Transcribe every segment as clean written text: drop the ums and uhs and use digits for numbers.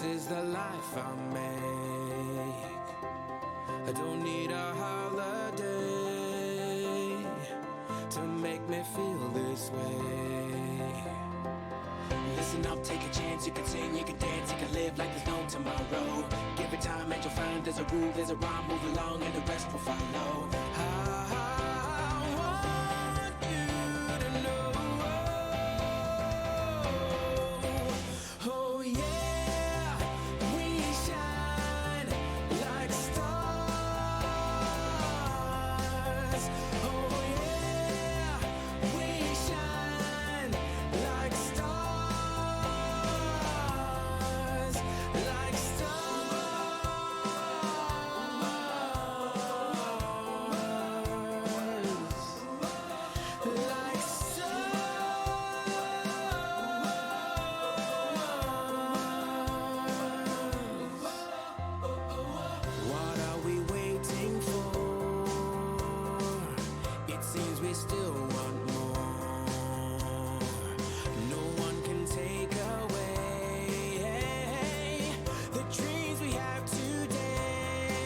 This is the life I make. I don't need a holiday to make me feel this way. Listen up, take a chance. You can sing, you can dance, you can live like there's no tomorrow. Give it time and you'll find there's a rule, there's a rhyme. Move along and the rest will follow. I want you to know. Oh yeah, we shine like stars. Oh yeah, we shine like stars, like What are we waiting for? It seems we still want more. No one can take away the dreams we have today.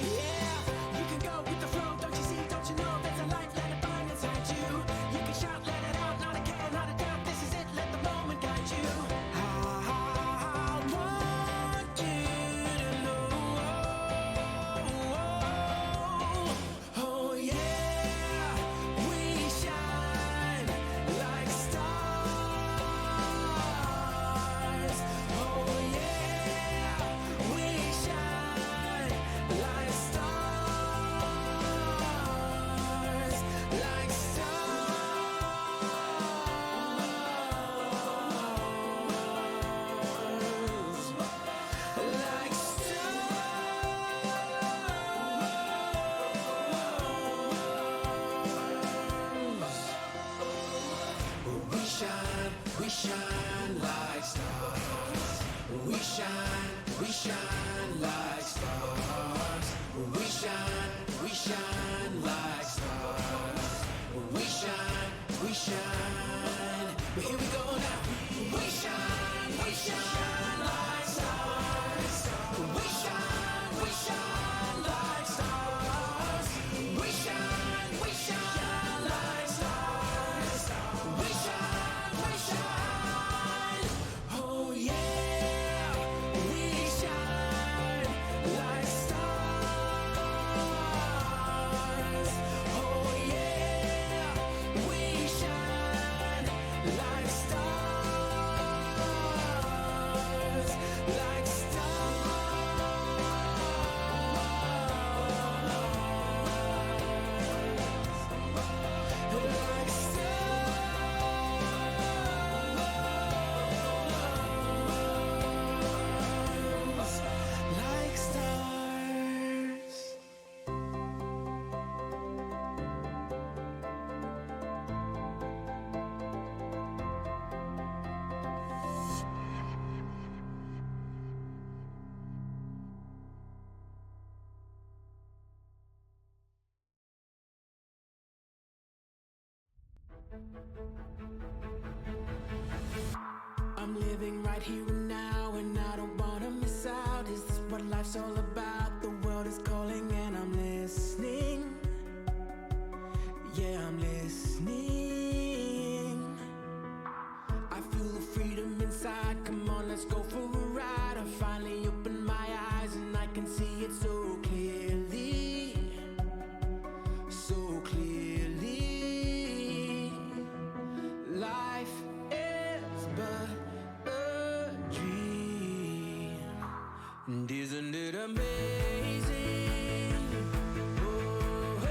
Yeah, you can go with the flow, don't you see, don't you know there's a life, let it burn inside you. You can shout, let it out, not a care, not a doubt, this is it, let the moment guide you. I want you to know. Oh yeah, we shine like stars. Oh yeah, we shine like stars, like We shine like stars. We shine like stars. We shine like stars. We shine. But here we go now. We shine like stars. We shine like stars. We shine like stars. We shine. Oh yeah, we shine like stars. Oh yeah, we shine like stars, like I'm living right here and now, and I don't wanna miss out. Is this what life's all about? The world is calling and I'm listening. Yeah, I'm listening. I feel the freedom inside. Come on, let's go for a ride. I finally opened my eyes and I can see it so clearly. So clearly. Life is but a dream. And isn't it amazing? Oh,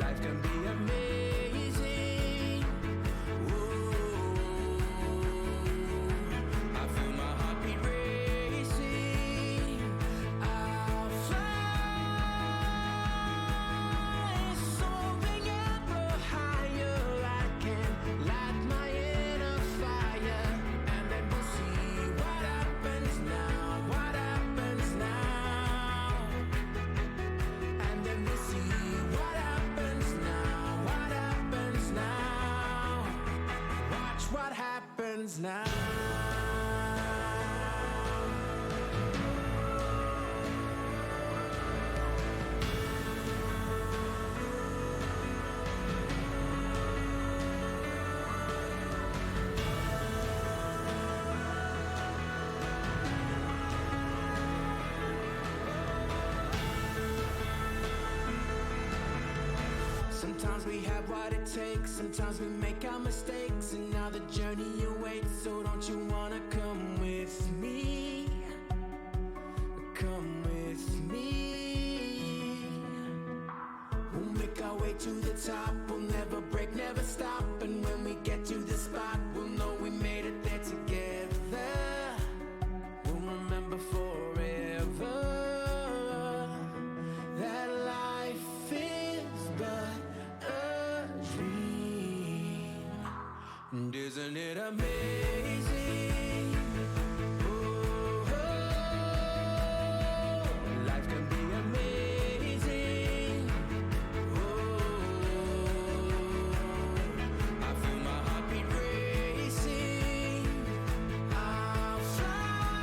life can be amazing. Oh, I feel my heartbeat racing. I'll fly, soaring ever higher. I can light my inner fire, and then we'll see what happens now. What happens now? And then we'll see what happens now. What happens now? Watch what happens now. Sometimes we have what it takes, sometimes we make our mistakes, and now the journey awaits. So don't you wanna come with me? Come with me. We'll make our way to the top. We'll never break, never stop. And when we get to the spot, we'll know we made it there together. We'll remember forever that life is but a dream. And isn't it amazing? Oh, life can be amazing. Oh, I feel my heartbeat racing. I'll fly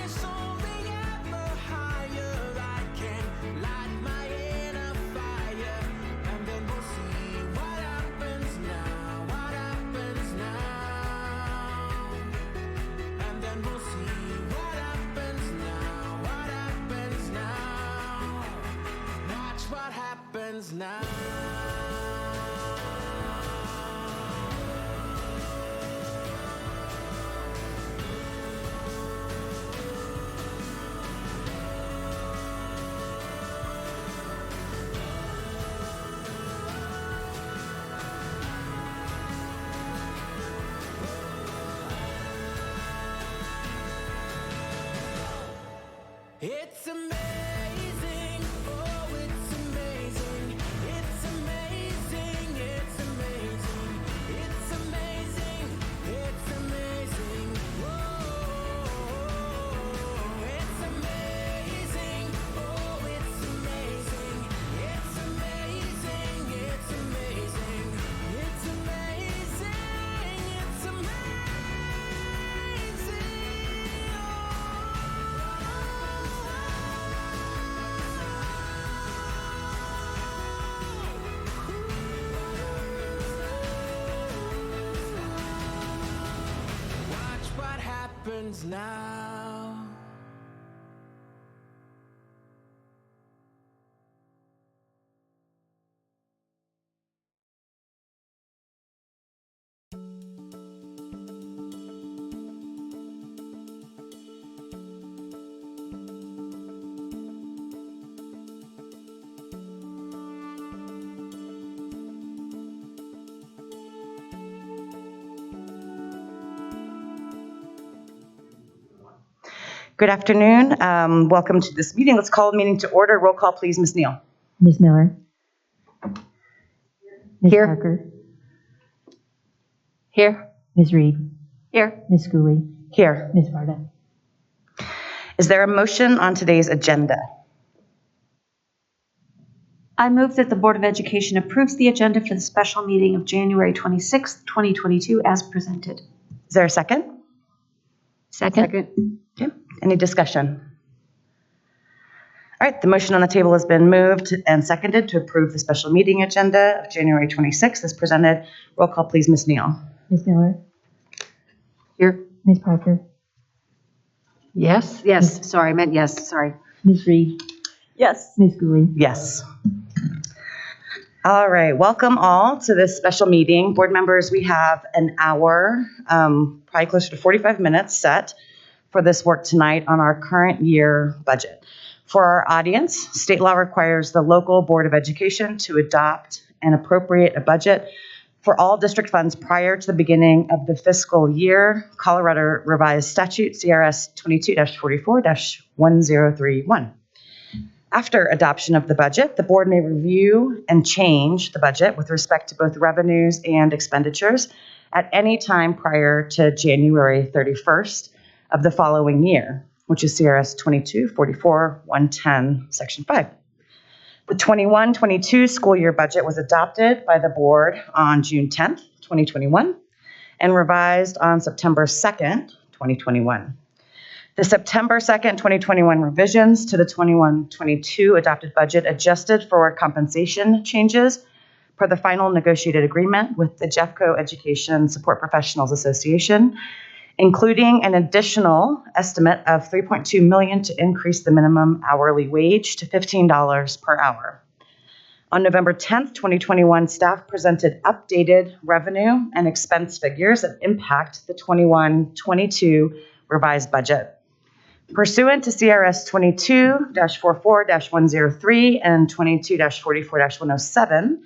soaring ever higher. I can light my inner fire, and then we'll see what happens now. What happens now? And then we'll see what happens now. What happens now? Watch what happens now. It's amazing, oh, it's amazing, it's amazing, it's amazing, it's amazing, it's amazing, whoa, it's amazing, oh, it's amazing, it's amazing, it's amazing, it's amazing, it's Watch what happens now. Good afternoon. Welcome to this meeting. Let's call the meeting to order. Roll call, please, Ms. Neal. Ms. Miller. Ms. Here. Parker. Here. Ms. Reed. Here. Ms. Cooley. Here. Ms. Varda. Is there a motion on today's agenda? I move that the Board of Education approves the agenda for the special meeting of January 26th, 2022 as presented. Is there a second? Second. Okay. Any discussion? All right, the motion on the table has been moved and seconded to approve the special meeting agenda of January 26th as presented. Roll call, please, Ms. Neal. Ms. Miller. Here. Ms. Parker. Yes, sorry, I meant yes, sorry. Ms. Reed. Yes. Ms. Cooley. Yes. All right, welcome all to this special meeting. Board members, we have an hour, probably closer to 45 minutes set for this work tonight on our current year budget. For our audience, state law requires the local Board of Education to adopt and appropriate a budget for all district funds prior to the beginning of the fiscal year. Colorado Revised Statute, CRS 22-44-1031. After adoption of the budget, the board may review and change the budget with respect to both revenues and expenditures at any time prior to January 31st of the following year, which is CRS 22-44-110, Section 5. The 21-22 school year budget was adopted by the board on June 10th, 2021, and revised on September 2nd, 2021. The September 2nd, 2021 revisions to the 21-22 adopted budget adjusted for compensation changes per the final negotiated agreement with the Jeffco Education Support Professionals Association, including an additional estimate of $3.2 million to increase the minimum hourly wage to $15 per hour. On November 10th, 2021, staff presented updated revenue and expense figures that impact the 21-22 revised budget. Pursuant to CRS 22-44-103 and 22-44-107,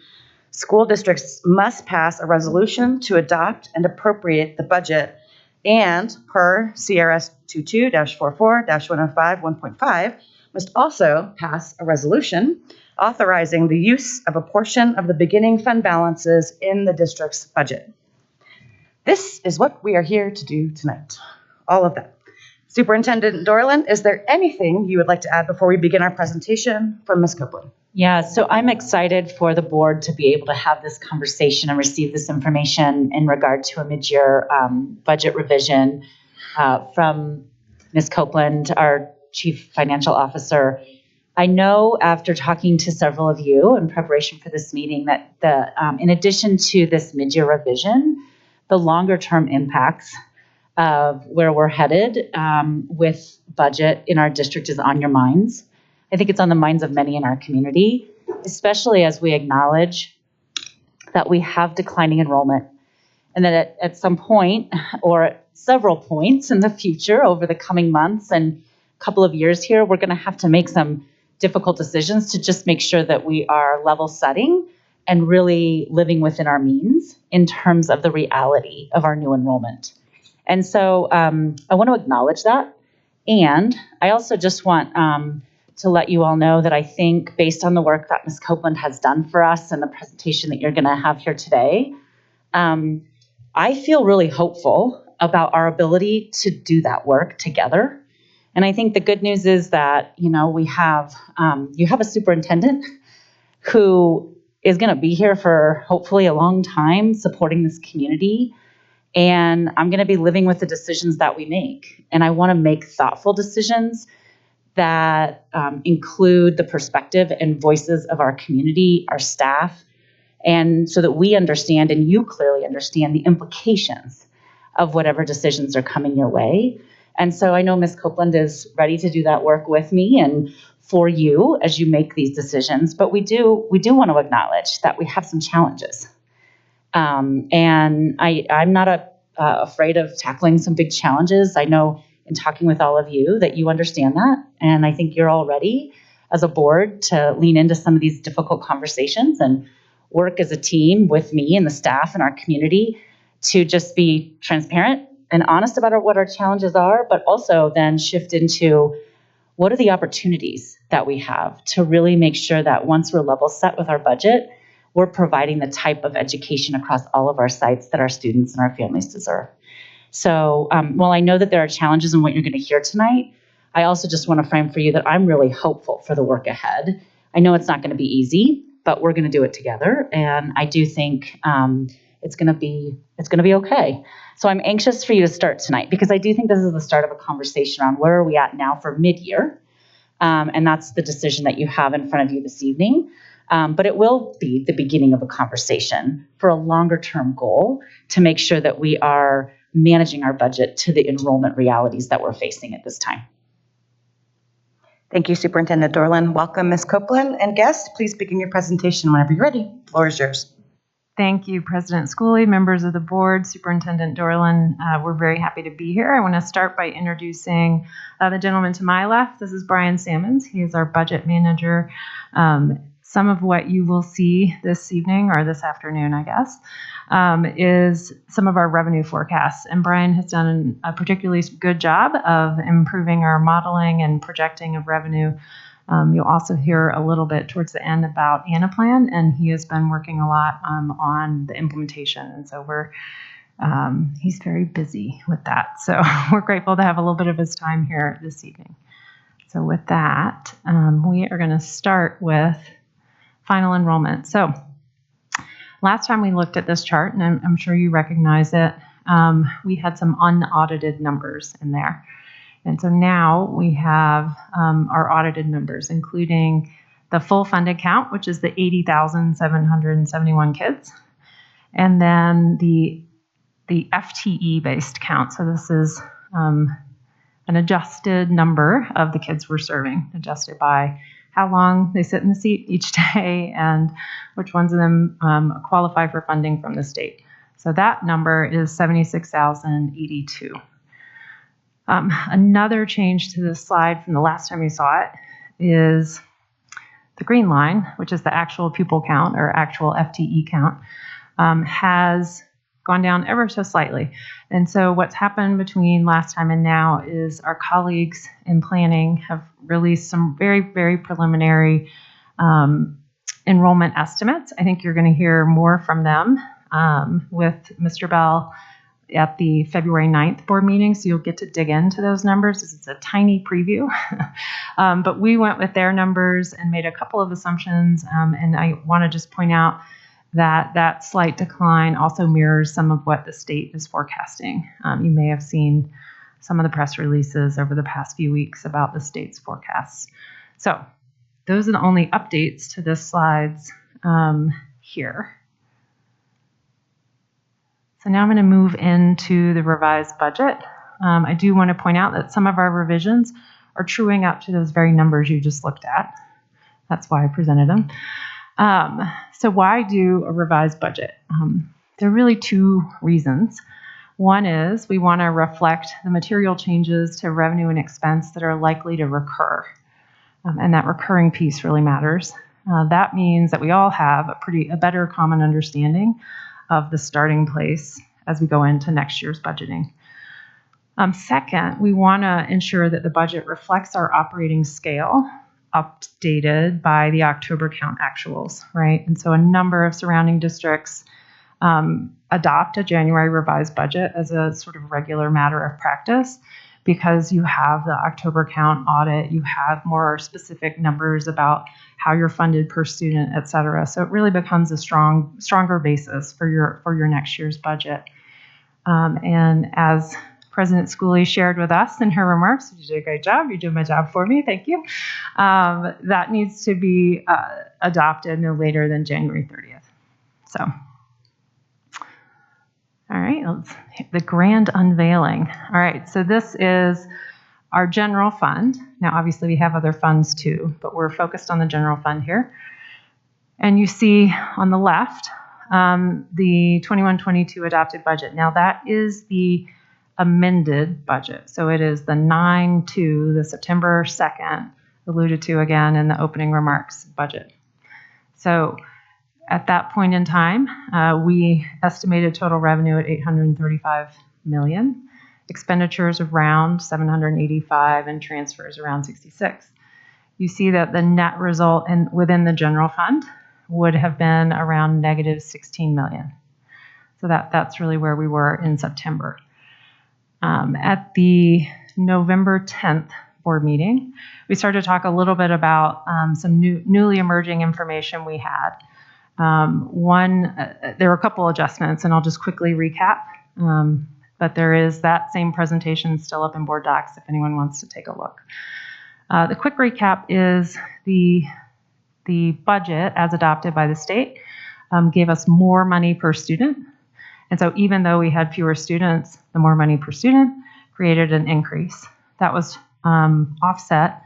school districts must pass a resolution to adopt and appropriate the budget, and per CRS 22-44-105 1.5, must also pass a resolution authorizing the use of a portion of the beginning fund balances in the district's budget. This is what we are here to do tonight. All of that. Superintendent Dorland, is there anything you would like to add before we begin our presentation from Ms. Copeland? Yeah, so I'm excited for the board to be able to have this conversation and receive this information in regard to a mid-year budget revision from Ms. Copeland, our Chief Financial Officer. I know after talking to several of you in preparation for this meeting that in addition to this mid-year revision, the longer-term impacts of where we're headed with budget in our district is on your minds. I think it's on the minds of many in our community, especially as we acknowledge that we have declining enrollment and that at some point or at several points in the future over the coming months and couple of years here, we're going to have to make some difficult decisions to just make sure that we are level setting and really living within our means in terms of the reality of our new enrollment. And so I want to acknowledge that. And I also just want to let you all know that I think based on the work that Ms. Copeland has done for us and the presentation that you're going to have here today, I feel really hopeful about our ability to do that work together. And I think the good news is that, we have, you have a superintendent who is going to be here for hopefully a long time supporting this community. And I'm going to be living with the decisions that we make. And I want to make thoughtful decisions that include the perspective and voices of our community, our staff, and so that we understand and you clearly understand the implications of whatever decisions are coming your way. And so I know Ms. Copeland is ready to do that work with me and for you as you make these decisions. But we do want to acknowledge that we have some challenges. And I'm not afraid of tackling some big challenges. I know in talking with all of you that you understand that. And I think you're all ready as a board to lean into some of these difficult conversations and work as a team with me and the staff and our community to just be transparent and honest about what our challenges are, but also then shift into what are the opportunities that we have to really make sure that once we're level set with our budget, we're providing the type of education across all of our sites that our students and our families deserve. So while I know that there are challenges in what you're going to hear tonight, I also just want to frame for you that I'm really hopeful for the work ahead. I know it's not going to be easy, but we're going to do it together. And I do think it's going to be okay. So I'm anxious for you to start tonight because I do think this is the start of a conversation around where are we at now for mid-year. And that's the decision that you have in front of you this evening. But it will be the beginning of a conversation for a longer term goal to make sure that we are managing our budget to the enrollment realities that we're facing at this time. Thank you, Superintendent Dorland. Welcome, Ms. Copeland. And guests, please begin your presentation whenever you're ready. The floor is yours. Thank you, President Schooley, members of the board, Superintendent Dorland. We're very happy to be here. I want to start by introducing the gentleman to my left. This is Brian Sammons. He is our budget manager. Some of what you will see this evening, or this afternoon, I guess, is some of our revenue forecasts. And Brian has done a particularly good job of improving our modeling and projecting of revenue. You'll also hear a little bit towards the end about Anaplan, and he has been working a lot on the implementation. And so he's very busy with that. So we're grateful to have a little bit of his time here this evening. So with that, we are going to start with final enrollment. So last time we looked at this chart, and I'm sure you recognize it, we had some unaudited numbers in there. And so now we have our audited numbers, including the full funded count, which is the 80,771 kids, and then the FTE-based count. So this is an adjusted number of the kids we're serving, adjusted by how long they sit in the seat each day and which ones of them qualify for funding from the state. So that number is 76,082. Another change to this slide from the last time you saw it is the green line, which is the actual pupil count or actual FTE count, has gone down ever so slightly. And so what's happened between last time and now is our colleagues in planning have released some very, very preliminary enrollment estimates. I think you're going to hear more from them with Mr. Bell at the February 9th board meeting, so you'll get to dig into those numbers. This is a tiny preview, but we went with their numbers and made a couple of assumptions, and I want to just point out that that slight decline also mirrors some of what the state is forecasting. You may have seen some of the press releases over the past few weeks about the state's forecasts. So those are the only updates to this slides here. So now I'm going to move into the revised budget. I do want to point out that some of our revisions are truing up to those very numbers you just looked at. That's why I presented them. So why do a revised budget? There are really two reasons. One is we want to reflect the material changes to revenue and expense that are likely to recur. And that recurring piece really matters. That means that we all have a better common understanding of the starting place as we go into next year's budgeting. Second, we want to ensure that the budget reflects our operating scale, updated by the October count actuals, right? And so a number of surrounding districts adopt a January revised budget as a sort of regular matter of practice because you have the October count audit, you have more specific numbers about how you're funded per student, et cetera. So it really becomes a stronger basis for your next year's budget. And as President Schooley shared with us in her remarks, you did a great job. You did my job for me. Thank you. That needs to be adopted no later than January 30th. So, all right, let's hit the grand unveiling. All right, so this is our general fund. Now, obviously, we have other funds too, but we're focused on the general fund here. And you see on the left, the 21-22 adopted budget. Now, that is the amended budget. So it is the 9/2, the September 2nd, alluded to again in the opening remarks budget. So at that point in time, we estimated total revenue at $835 million. Expenditures around 785 and transfers around 66. You see that the net result within the general fund would have been around negative 16 million. So that's really where we were in September. At the November 10th board meeting, we started to talk a little bit about some newly emerging information we had. There were a couple adjustments, and I'll just quickly recap. But there is that same presentation still up in board docs if anyone wants to take a look. The quick recap is the budget as adopted by the state gave us more money per student. And so even though we had fewer students, the more money per student created an increase. That was offset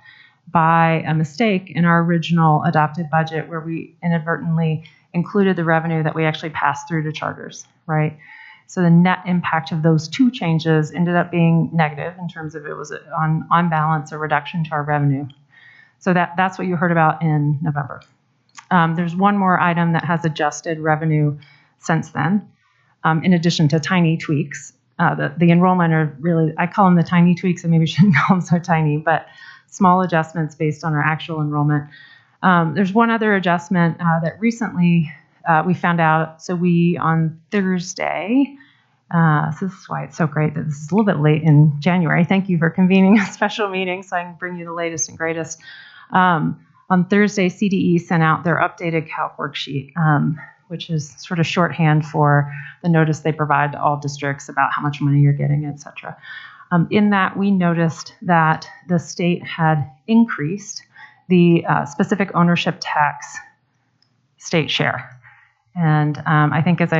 by a mistake in our original adopted budget where we inadvertently included the revenue that we actually passed through to charters, right? So the net impact of those two changes ended up being negative in terms of it was on balance a reduction to our revenue. So that's what you heard about in November. There's one more item that has adjusted revenue since then, in addition to tiny tweaks. The enrollment are really, I call them the tiny tweaks, and maybe shouldn't call them so tiny, but small adjustments based on our actual enrollment. There's one other adjustment that recently we found out. So we, on Thursday, so this is why it's so great that this is a little bit late in January. Thank you for convening a special meeting so I can bring you the latest and greatest. On Thursday, CDE sent out their updated calc worksheet, which is sort of shorthand for the notice they provide to all districts about how much money you're getting, et cetera. In that, we noticed that the state had increased the specific ownership tax state share. And I think as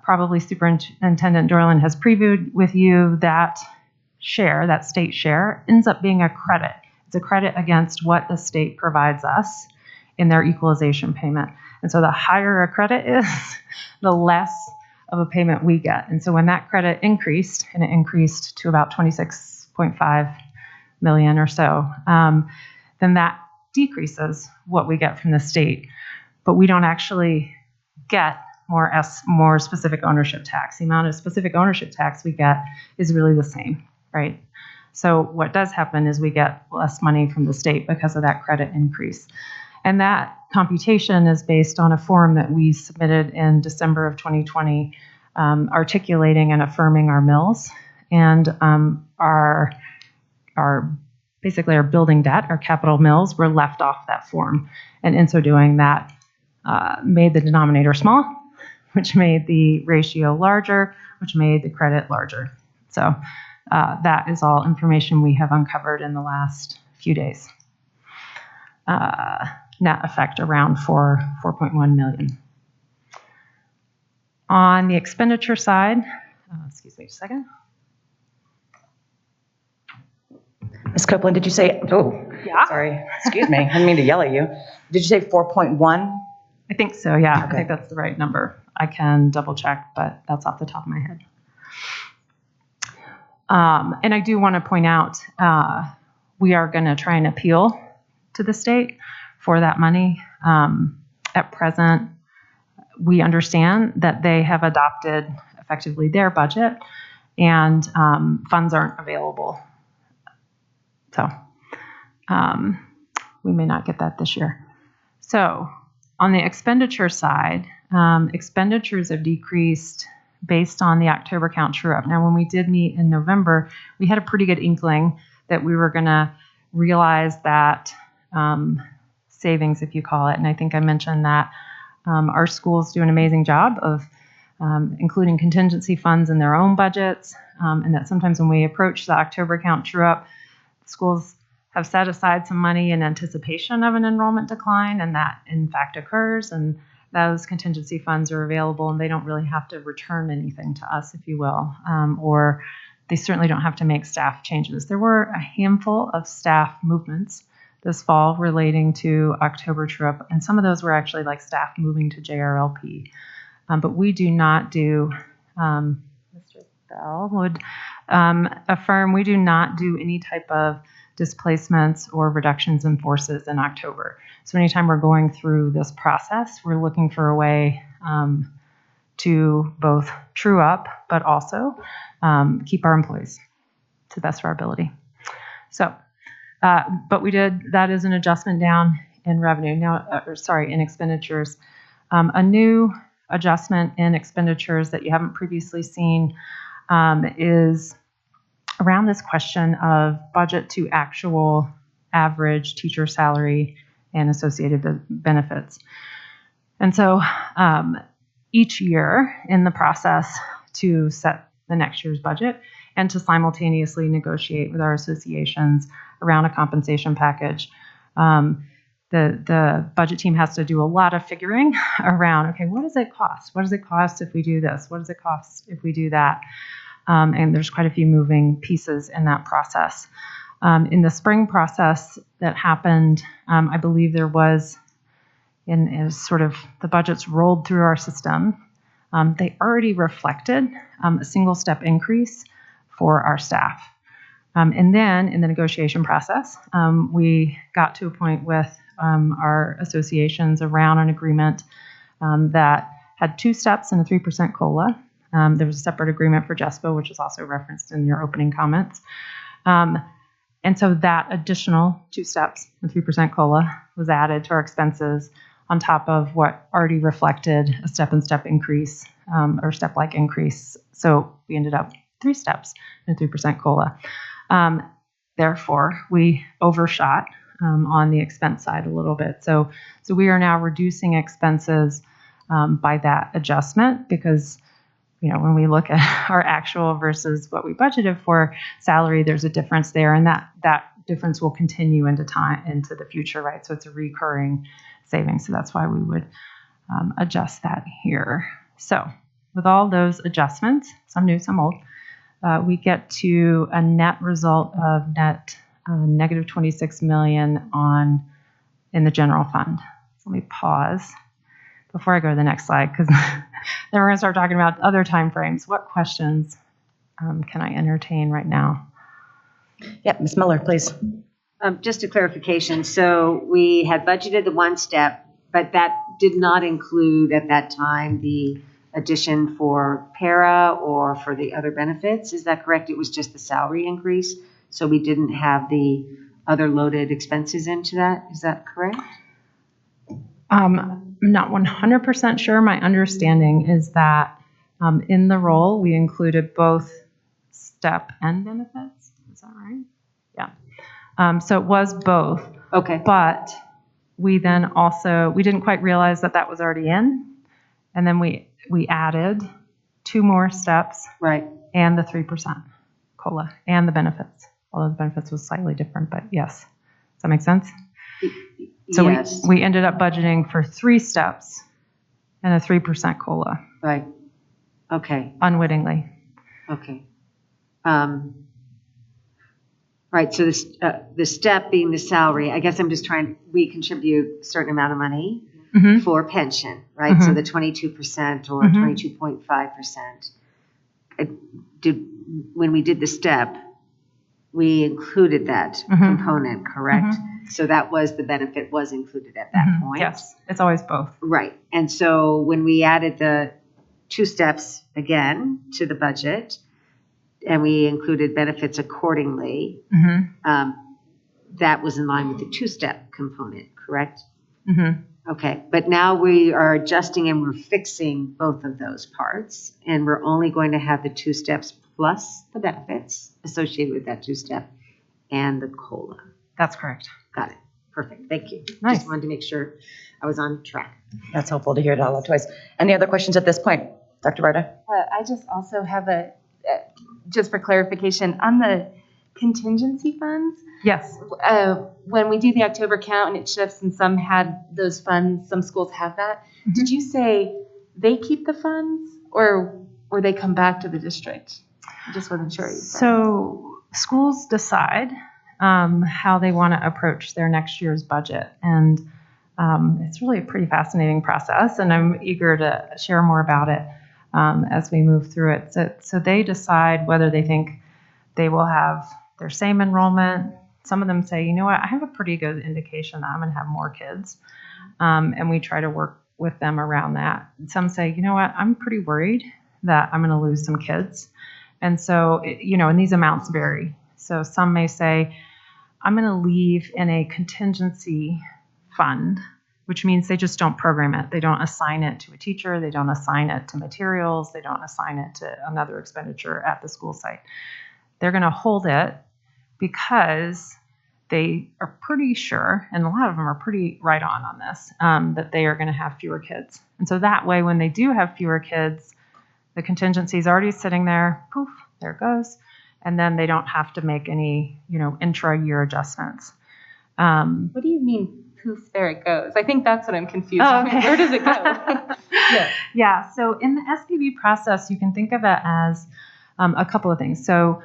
probably Superintendent Dorland has previewed with you, that share, that state share, ends up being a credit. It's a credit against what the state provides us in their equalization payment. And so the higher a credit is, the less of a payment we get. And so when that credit increased, and it increased to about 26.5 million or so, then that decreases what we get from the state. But we don't actually get more specific ownership tax. The amount of specific ownership tax we get is really the same, right? So what does happen is we get less money from the state because of that credit increase. And that computation is based on a form that we submitted in December of 2020, articulating and affirming our mills and our basically our building debt, our capital mills, were left off that form. And in so doing, that made the denominator small, which made the ratio larger, which made the credit larger. So that is all information we have uncovered in the last few days. Net effect around 4.1 million. On the expenditure side, excuse me just a second. Ms. Copeland, did you say, Yeah. sorry, excuse me, I didn't mean to yell at you. Did you say 4.1? I think so, yeah. Okay. I think that's the right number. I can double check, but that's off the top of my head. And I do want to point out, we are going to try and appeal to the state for that money. At present, we understand that they have adopted effectively their budget, and funds aren't available. So we may not get that this year. So on the expenditure side, expenditures have decreased based on the October count true up. Now, when we did meet in November, we had a pretty good inkling that we were going to realize that savings, if you call it. And I think I mentioned that our schools do an amazing job of including contingency funds in their own budgets, and that sometimes when we approach the October count true up, schools have set aside some money in anticipation of an enrollment decline, and that in fact occurs, and those contingency funds are available, and they don't really have to return anything to us, if you will, or they certainly don't have to make staff changes. There were a handful of staff movements this fall relating to October true-up, and some of those were actually like staff moving to JRLP. But we do not do, Mr. Bell would affirm, we do not do any type of displacements or reductions in forces in October. So anytime we're going through this process, we're looking for a way to both true up, but also keep our employees to the best of our ability. So, but we did, that is an adjustment down in revenue now, in expenditures. A new adjustment in expenditures that you haven't previously seen is around this question of budget to actual average teacher salary and associated benefits. And so each year in the process to set the next year's budget and to simultaneously negotiate with our associations around a compensation package, the budget team has to do a lot of figuring around, okay, what does it cost? What does it cost if we do this? What does it cost if we do that? And there's quite a few moving pieces in that process. In the spring process that happened, I believe there was, as sort of the budgets rolled through our system, they already reflected a single step increase for our staff. And then in the negotiation process, we got to a point with our associations around an agreement that had 2 steps and a 3% COLA. There was a separate agreement for Jeffco, which is also referenced in your opening comments. And so that additional 2 steps and 3% COLA was added to our expenses on top of what already reflected a step-and-step increase or step-like increase. So we ended up 3 steps and 3% COLA. Therefore, we overshot on the expense side a little bit. So we are now reducing expenses by that adjustment because, you know, when we look at our actual versus what we budgeted for salary, there's a difference there, and that difference will continue into the future, right? So it's a recurring savings. So that's why we would adjust that here. So with all those adjustments, some new, some old, we get to a net result of net negative 26 million in the general fund. So let me pause before I go to the next slide, because then we're going to start talking about other timeframes. What questions can I entertain right now? Yep, Ms. Miller, please. Just a clarification. So we had budgeted the one step, but that did not include at that time the addition for para or for the other benefits. Is that correct? It was just the salary increase. So we didn't have the other loaded expenses into that. Is that correct? I'm not 100% sure. My understanding is that in the role, we included both step and benefits. Is that right? Yeah. So it was both. Okay. But we then also, we didn't quite realize that that was already in. And then we added 2 more steps. Right. And the 3% COLA and the benefits. Although the benefits was slightly different, but yes. Does that make sense? So yes. we ended up budgeting for 3 steps and a 3% COLA. Right. Okay. Unwittingly. Okay. Right. So the step being the salary, I guess I'm just we contribute a certain amount of money for pension, right? So the 22% or 22.5%. When we did the step, we included that component, correct? So that was the benefit was included at that point. Yes, it's always both. Right. And so when we added the 2 steps again to the budget, and we included benefits accordingly, that was in line with the 2-step component, correct? Okay. But now we are adjusting and we're fixing both of those parts, and we're only going to have the 2 steps plus the benefits associated with that 2-step and the COLA. That's correct. Got it. Perfect. Thank you. Nice. Just wanted to make sure I was on track. That's helpful to hear it all twice. Any other questions at this point? Dr. Barta? I just also have just for clarification, on the contingency funds, Yes. when we do the October count and it shifts and some had those funds, some schools have that, did you say they keep the funds or they come back to the district? I just wasn't sure. So schools decide how they want to approach their next year's budget. And it's really a pretty fascinating process, and I'm eager to share more about it as we move through it. So they decide whether they think they will have their same enrollment. Some of them say, you know what, I have a pretty good indication that I'm going to have more kids. And we try to work with them around that. And some say, you know what, I'm pretty worried that I'm going to lose some kids. And so, and these amounts vary. So some may say, I'm going to leave in a contingency fund, which means they just don't program it. They don't assign it to a teacher. They don't assign it to materials. They don't assign it to another expenditure at the school site. They're going to hold it because they are pretty sure, and a lot of them are pretty right on this, that they are going to have fewer kids. And so that way, when they do have fewer kids, the contingency is already sitting there, poof, there it goes. And then they don't have to make any, intra-year adjustments. What do you mean, poof, there it goes? I think that's what I'm confused. Oh, okay. Where does it go? Yeah. So in the SPB process, you can think of it as a couple of things. So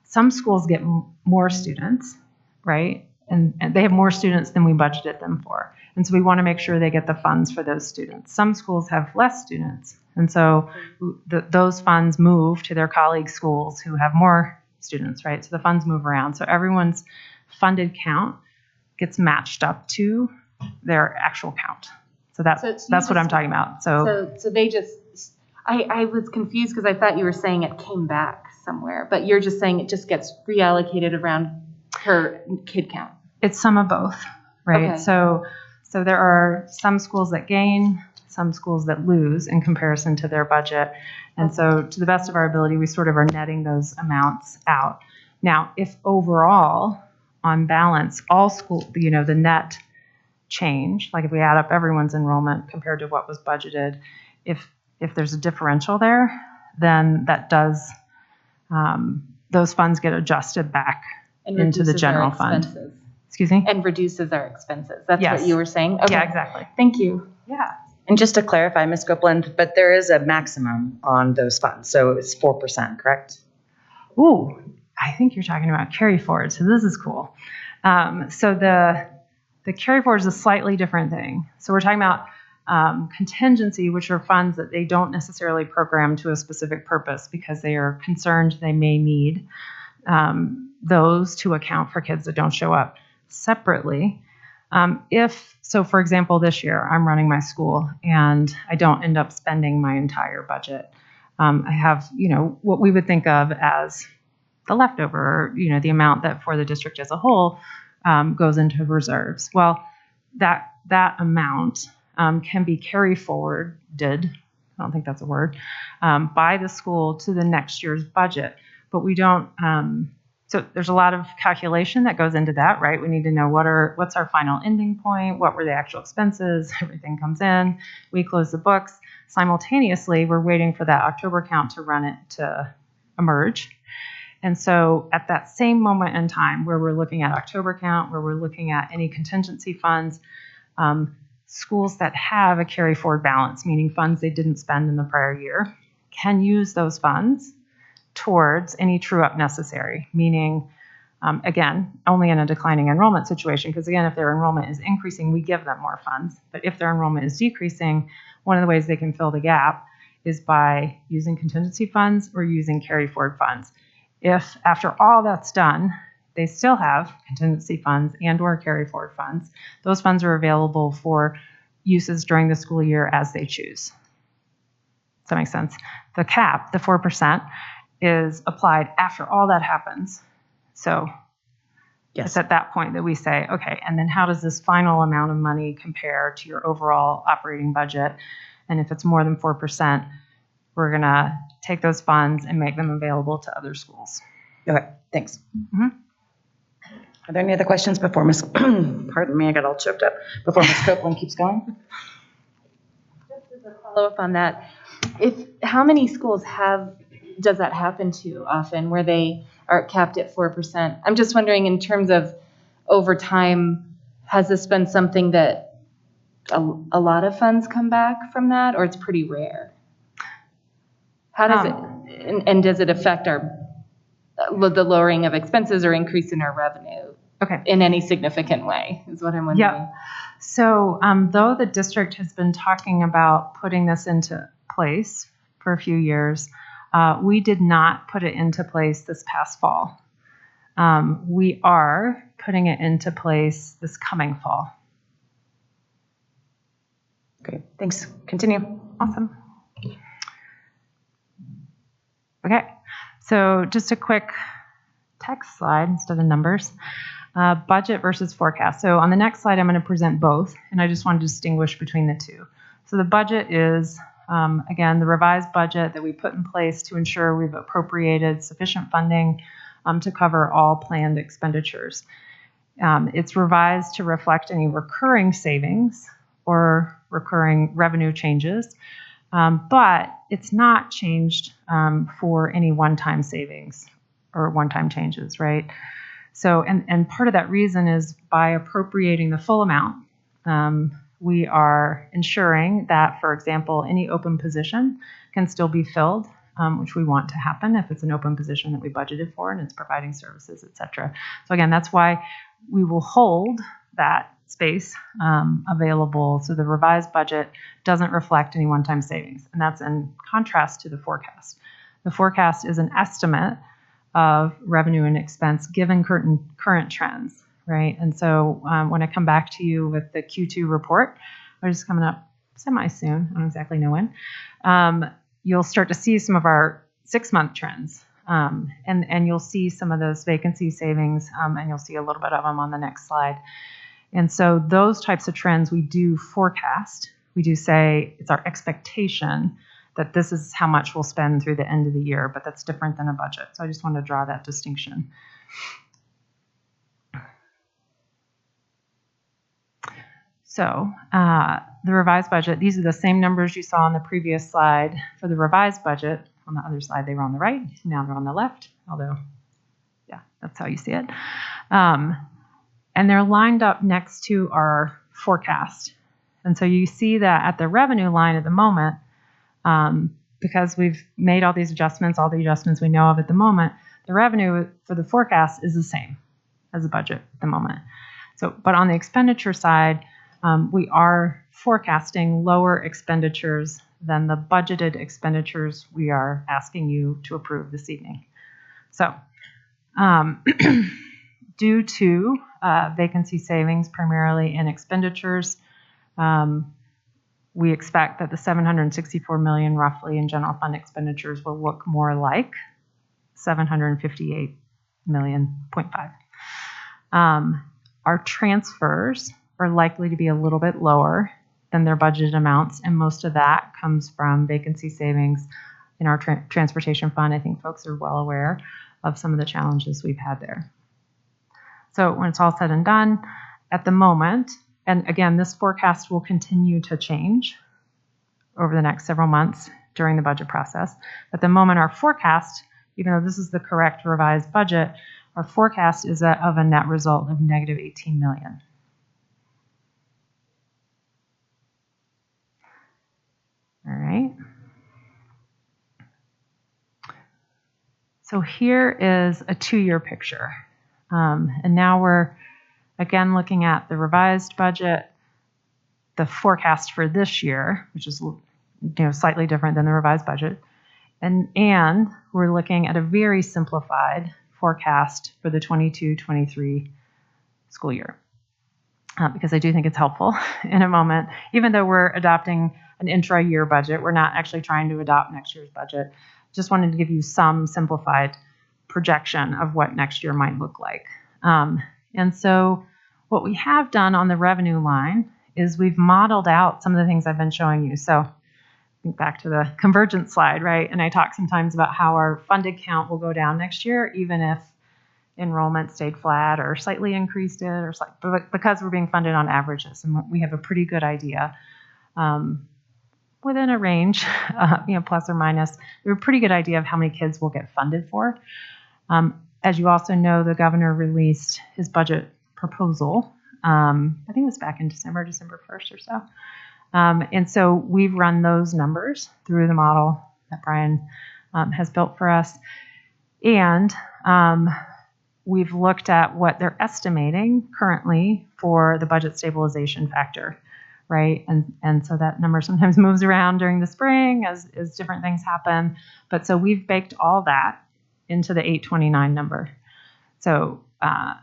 some schools get more students, right? And they have more students than we budgeted them for. And so we want to make sure they get the funds for those students. Some schools have less students. And so those funds move to their colleague schools who have more students, right? So the funds move around. So everyone's funded count gets matched up to their actual count. So that's what I'm talking about. So they just, I was confused because I thought you were saying it came back somewhere, but you're just saying it just gets reallocated around per kid count. It's some of both, right? Okay. So there are some schools that gain, some schools that lose in comparison to their budget. And so to the best of our ability, we sort of are netting those amounts out. Now, if overall, on balance, all school, the net change, like if we add up everyone's enrollment compared to what was budgeted, if there's a differential there, then that does, those funds get adjusted back And into the reduces general our fund. expenses. Excuse me? And reduces our expenses. That's Yes. what you were saying? Okay. Yeah, exactly. Thank you. Yeah. And just to clarify, Ms. Copeland, but there is a maximum on those funds. So it's 4%, correct? Ooh, I think you're talking about carry forward. So this is cool. So the carry forward is a slightly different thing. So we're talking about contingency, which are funds that they don't necessarily program to a specific purpose because they are concerned they may need those to account for kids that don't show up separately. So for example, this year I'm running my school and I don't end up spending my entire budget. I have, what we would think of as the leftover, the amount that for the district as a whole goes into reserves. Well, that amount can be carry forwarded, I don't think that's a word, by the school to the next year's budget. But we don't, so there's a lot of calculation that goes into that, right? We need to know what's our final ending point, what were the actual expenses, everything comes in, we close the books. Simultaneously, we're waiting for that October count to run it to emerge. And so at that same moment in time where we're looking at October count, where we're looking at any contingency funds, schools that have a carry forward balance, meaning funds they didn't spend in the prior year, can use those funds towards any true up necessary, meaning, again, only in a declining enrollment situation, because again, if their enrollment is increasing, we give them more funds. But if their enrollment is decreasing, one of the ways they can fill the gap is by using contingency funds or using carry forward funds. If after all that's done, they still have contingency funds and or carry forward funds, those funds are available for uses during the school year as they choose. Does that make sense? The cap, the 4%, is applied after all that happens. So Yes. it's at that point that we say, okay, and then how does this final amount of money compare to your overall operating budget? And if it's more than 4%, we're going to take those funds and make them available to other schools. Okay, thanks. Mhm. Are there any other questions before Ms. Pardon me, I got all choked up. Before Ms. Copeland keeps going? Just as a follow-up on that, how many schools does that happen to often, where they are capped at 4%? I'm just wondering, in terms of over time, has this been something that a lot of funds come back from that, or it's pretty rare? How does it, and does it affect the lowering of expenses or increase in our revenue? Okay. In any significant way, is what I'm wondering. Yeah. So though the district has been talking about putting this into place for a few years, we did not put it into place this past fall. We are putting it into place this coming fall. Great, thanks. Continue. Awesome. Okay, so just a quick text slide instead of numbers. Budget versus forecast. So on the next slide, I'm going to present both, and I just want to distinguish between the two. So the budget is, again, the revised budget that we put in place to ensure we've appropriated sufficient funding to cover all planned expenditures. It's revised to reflect any recurring savings or recurring revenue changes, but it's not changed for any one-time savings or one-time changes, right? So, and part of that reason is by appropriating the full amount, we are ensuring that, for example, any open position can still be filled, which we want to happen if it's an open position that we budgeted for and it's providing services, et cetera. So again, that's why we will hold that space available. So the revised budget doesn't reflect any one-time savings, and that's in contrast to the forecast. The forecast is an estimate of revenue and expense given current trends, right? And so when I come back to you with the Q2 report, which is coming up semi-soon, I don't exactly know when, you'll start to see some of our 6-month trends. And you'll see some of those vacancy savings, and you'll see a little bit of them on the next slide. And so those types of trends we do forecast. We do say it's our expectation that this is how much we'll spend through the end of the year, but that's different than a budget. So I just wanted to draw that distinction. So the revised budget, these are the same numbers you saw on the previous slide for the revised budget. On the other slide, they were on the right. Now they're on the left, although, yeah, that's how you see it. And they're lined up next to our forecast. And so you see that at the revenue line at the moment, because we've made all these adjustments, all the adjustments we know of at the moment, The revenue for the forecast is the same as the budget at the moment. So, but on the expenditure side, we are forecasting lower expenditures than the budgeted expenditures we are asking you to approve this evening. So, due to vacancy savings primarily in expenditures, we expect that the $764 million roughly in general fund expenditures will look more like $758.5 million. Our transfers are likely to be a little bit lower than their budgeted amounts, and most of that comes from vacancy savings in our transportation fund. I think folks are well aware of some of the challenges we've had there. So when it's all said and done, at the moment, and again, this forecast will continue to change over the next several months during the budget process. At the moment, our forecast, even though this is the correct revised budget, our forecast is of a net result of negative $18 million. All right. So here is a 2-year picture. And now we're again looking at the revised budget, the forecast for this year, which is slightly different than the revised budget. And we're looking at a very simplified forecast for the 22-23 school year. Because I do think it's helpful in a moment, even though we're adopting an intra-year budget, we're not actually trying to adopt next year's budget. Just wanted to give you some simplified projection of what next year might look like. And so what we have done on the revenue line is we've modeled out some of the things I've been showing you. So think back to the convergence slide, right? And I talk sometimes about how our funded count will go down next year, even if enrollment stayed flat or slightly increased it, or because we're being funded on averages, and we have a pretty good idea within a range, plus or minus. We have a pretty good idea of how many kids we'll get funded for. As you also know, the governor released his budget proposal. I think it was back in December 1st or so. And so we've run those numbers through the model that Brian has built for us. And we've looked at what they're estimating currently for the budget stabilization factor, right? And so that number sometimes moves around during the spring as different things happen. But so we've baked all that into the 829 number. So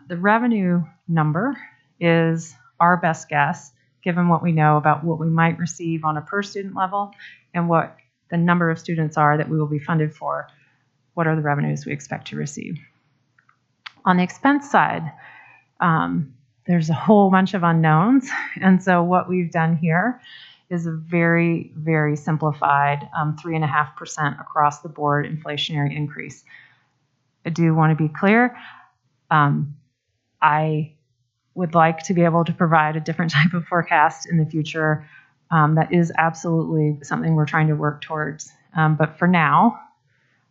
the revenue number is our best guess, given what we know about what we might receive on a per student level and what the number of students are that we will be funded for. What are the revenues we expect to receive? On the expense side, there's a whole bunch of unknowns. And so what we've done here is a very, very simplified 3.5% across the board inflationary increase. I do want to be clear. I would like to be able to provide a different type of forecast in the future. That is absolutely something we're trying to work towards. But for now,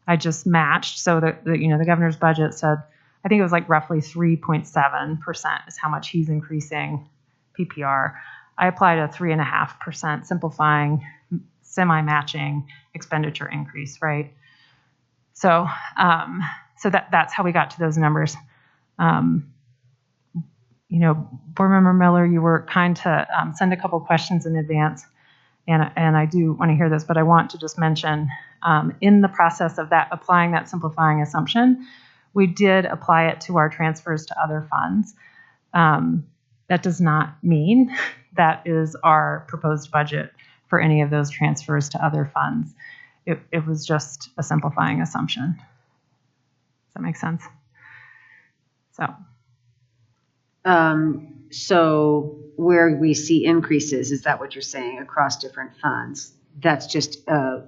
I just matched. So the governor's budget said, I think it was like roughly 3.7% is how much he's increasing PPR. I applied a 3.5% simplifying, semi-matching expenditure increase, right? So, that's how we got to those numbers. Board Member Miller, you were kind to send a couple questions in advance, and I do want to hear this, but I want to just mention in the process of that, applying that simplifying assumption, we did apply it to our transfers to other funds. That does not mean that is our proposed budget for any of those transfers to other funds. It was just a simplifying assumption. Does that make sense? So where we see increases, is that what you're saying, across different funds? That's just a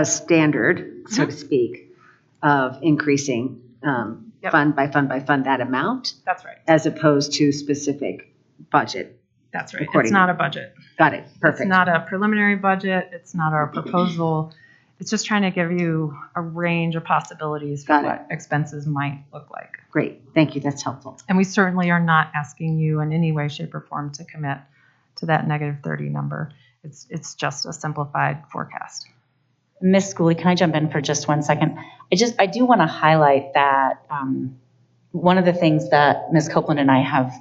standard, so to speak, of increasing fund by fund by fund that amount? That's right. As opposed to specific budget? That's right. It's not a budget. Got it. Perfect. It's not a preliminary budget. It's not our proposal. It's just trying to give you a range of possibilities for what expenses might look like. Great. Thank you. That's helpful. And we certainly are not asking you in any way, shape, or form to commit to that negative 30 number. It's just a simplified forecast. Miss Schooley, can I jump in for just 1 second? I do want to highlight that one of the things that Ms. Copeland and I have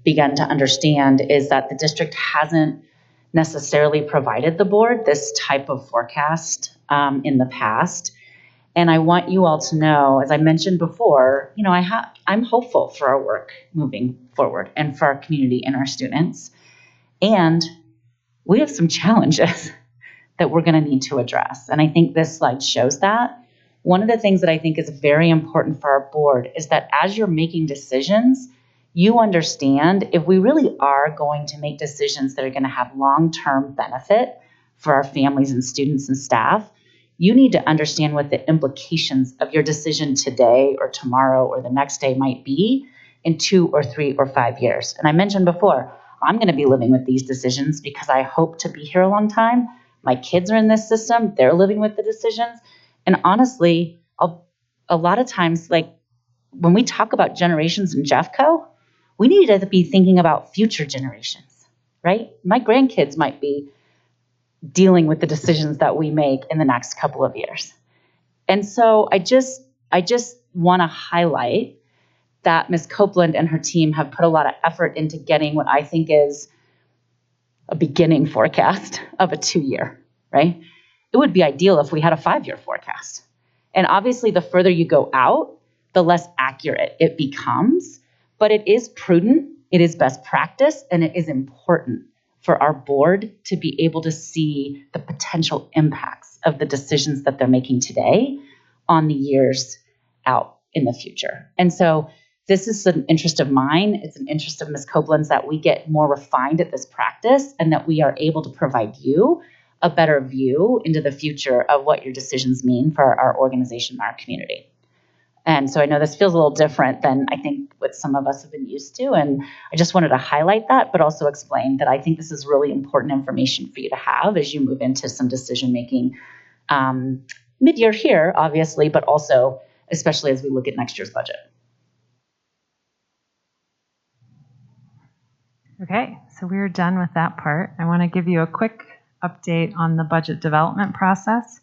begun to understand is that the district hasn't necessarily provided the board this type of forecast in the past. And I want you all to know, as I mentioned before, you know, I'm hopeful for our work moving forward and for our community and our students. And we have some challenges that we're going to need to address. And I think this slide shows that. One of the things that I think is very important for our board is that as you're making decisions, you understand if we really are going to make decisions that are going to have long-term benefit for our families and students and staff, you need to understand what the implications of your decision today or tomorrow or the next day might be in 2 or 3 or 5 years. And I mentioned before, I'm going to be living with these decisions because I hope to be here a long time. My kids are in this system. They're living with the decisions. And honestly, a lot of times, like when we talk about generations in Jeffco, we need to be thinking about future generations, right? My grandkids might be dealing with the decisions that we make in the next couple of years. And so I just want to highlight that Ms. Copeland and her team have put a lot of effort into getting what I think is a beginning forecast of a 2-year, right? It would be ideal if we had a 5-year forecast. And obviously, the further you go out, the less accurate it becomes. But it is prudent, it is best practice, and it is important for our board to be able to see the potential impacts of the decisions that they're making today on the years out in the future. And so this is an interest of mine. It's an interest of Ms. Copeland's that we get more refined at this practice and that we are able to provide you a better view into the future of what your decisions mean for our organization and our community. And so I know this feels a little different than I think what some of us have been used to. And I just wanted to highlight that, but also explain that I think this is really important information for you to have as you move into some decision making mid-year here, obviously, but also especially as we look at next year's budget. Okay, so we're done with that part. I want to give you a quick update on the budget development process.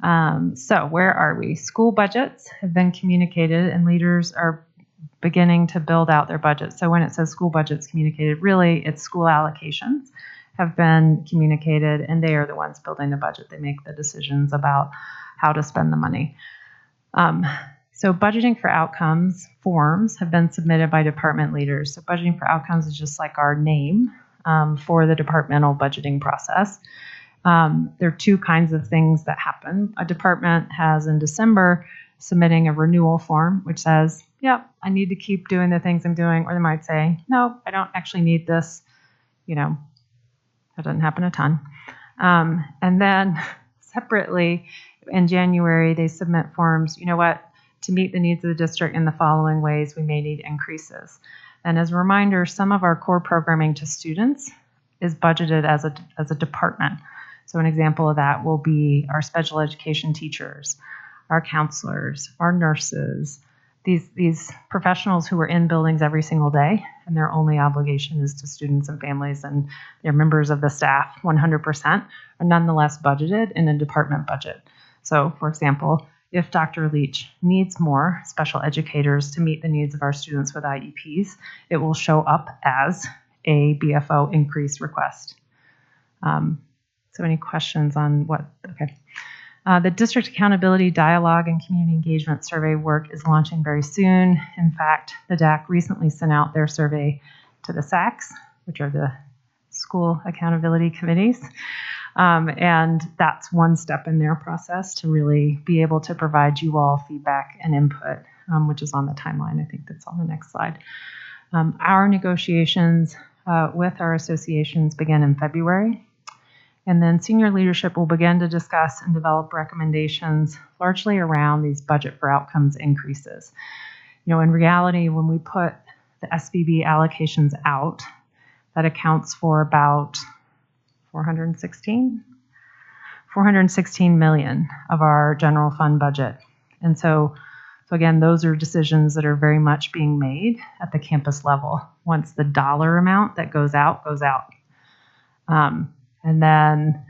So where are we? School budgets have been communicated and leaders are beginning to build out their budgets. So when it says school budgets communicated, really it's school allocations have been communicated and they are the ones building the budget. They make the decisions about how to spend the money. So budgeting for outcomes forms have been submitted by department leaders. So budgeting for outcomes is just like our name for the departmental budgeting process. There are 2 kinds of things that happen. A department has in December submitting a renewal form, which says, yep, I need to keep doing the things I'm doing. Or they might say, no, I don't actually need this. You know, that doesn't happen a ton. And then separately in January, they submit forms, you know what, to meet the needs of the district in the following ways, we may need increases. And as a reminder, some of our core programming to students is budgeted as a department. So an example of that will be our special education teachers, our counselors, our nurses, these professionals who are in buildings every single day, and their only obligation is to students and families, and they're members of the staff 100% are nonetheless budgeted in a department budget. So for example, if Dr. Leach needs more special educators to meet the needs of our students with IEPs, it will show up as a BFO increase request. So any questions on what? Okay. The District Accountability Dialogue and Community Engagement Survey work is launching very soon. In fact, the DAC recently sent out their survey to the SACs, which are the school accountability committees. And that's one step in their process to really be able to provide you all feedback and input, which is on the timeline. I think that's on the next slide. Our negotiations with our associations begin in February. And then senior leadership will begin to discuss and develop recommendations largely around these budget for outcomes increases. You know, in reality, when we put the SBB allocations out, that accounts for about 416 million of our general fund budget. And so again, those are decisions that are very much being made at the campus level. Once the dollar amount that goes out, goes out. And then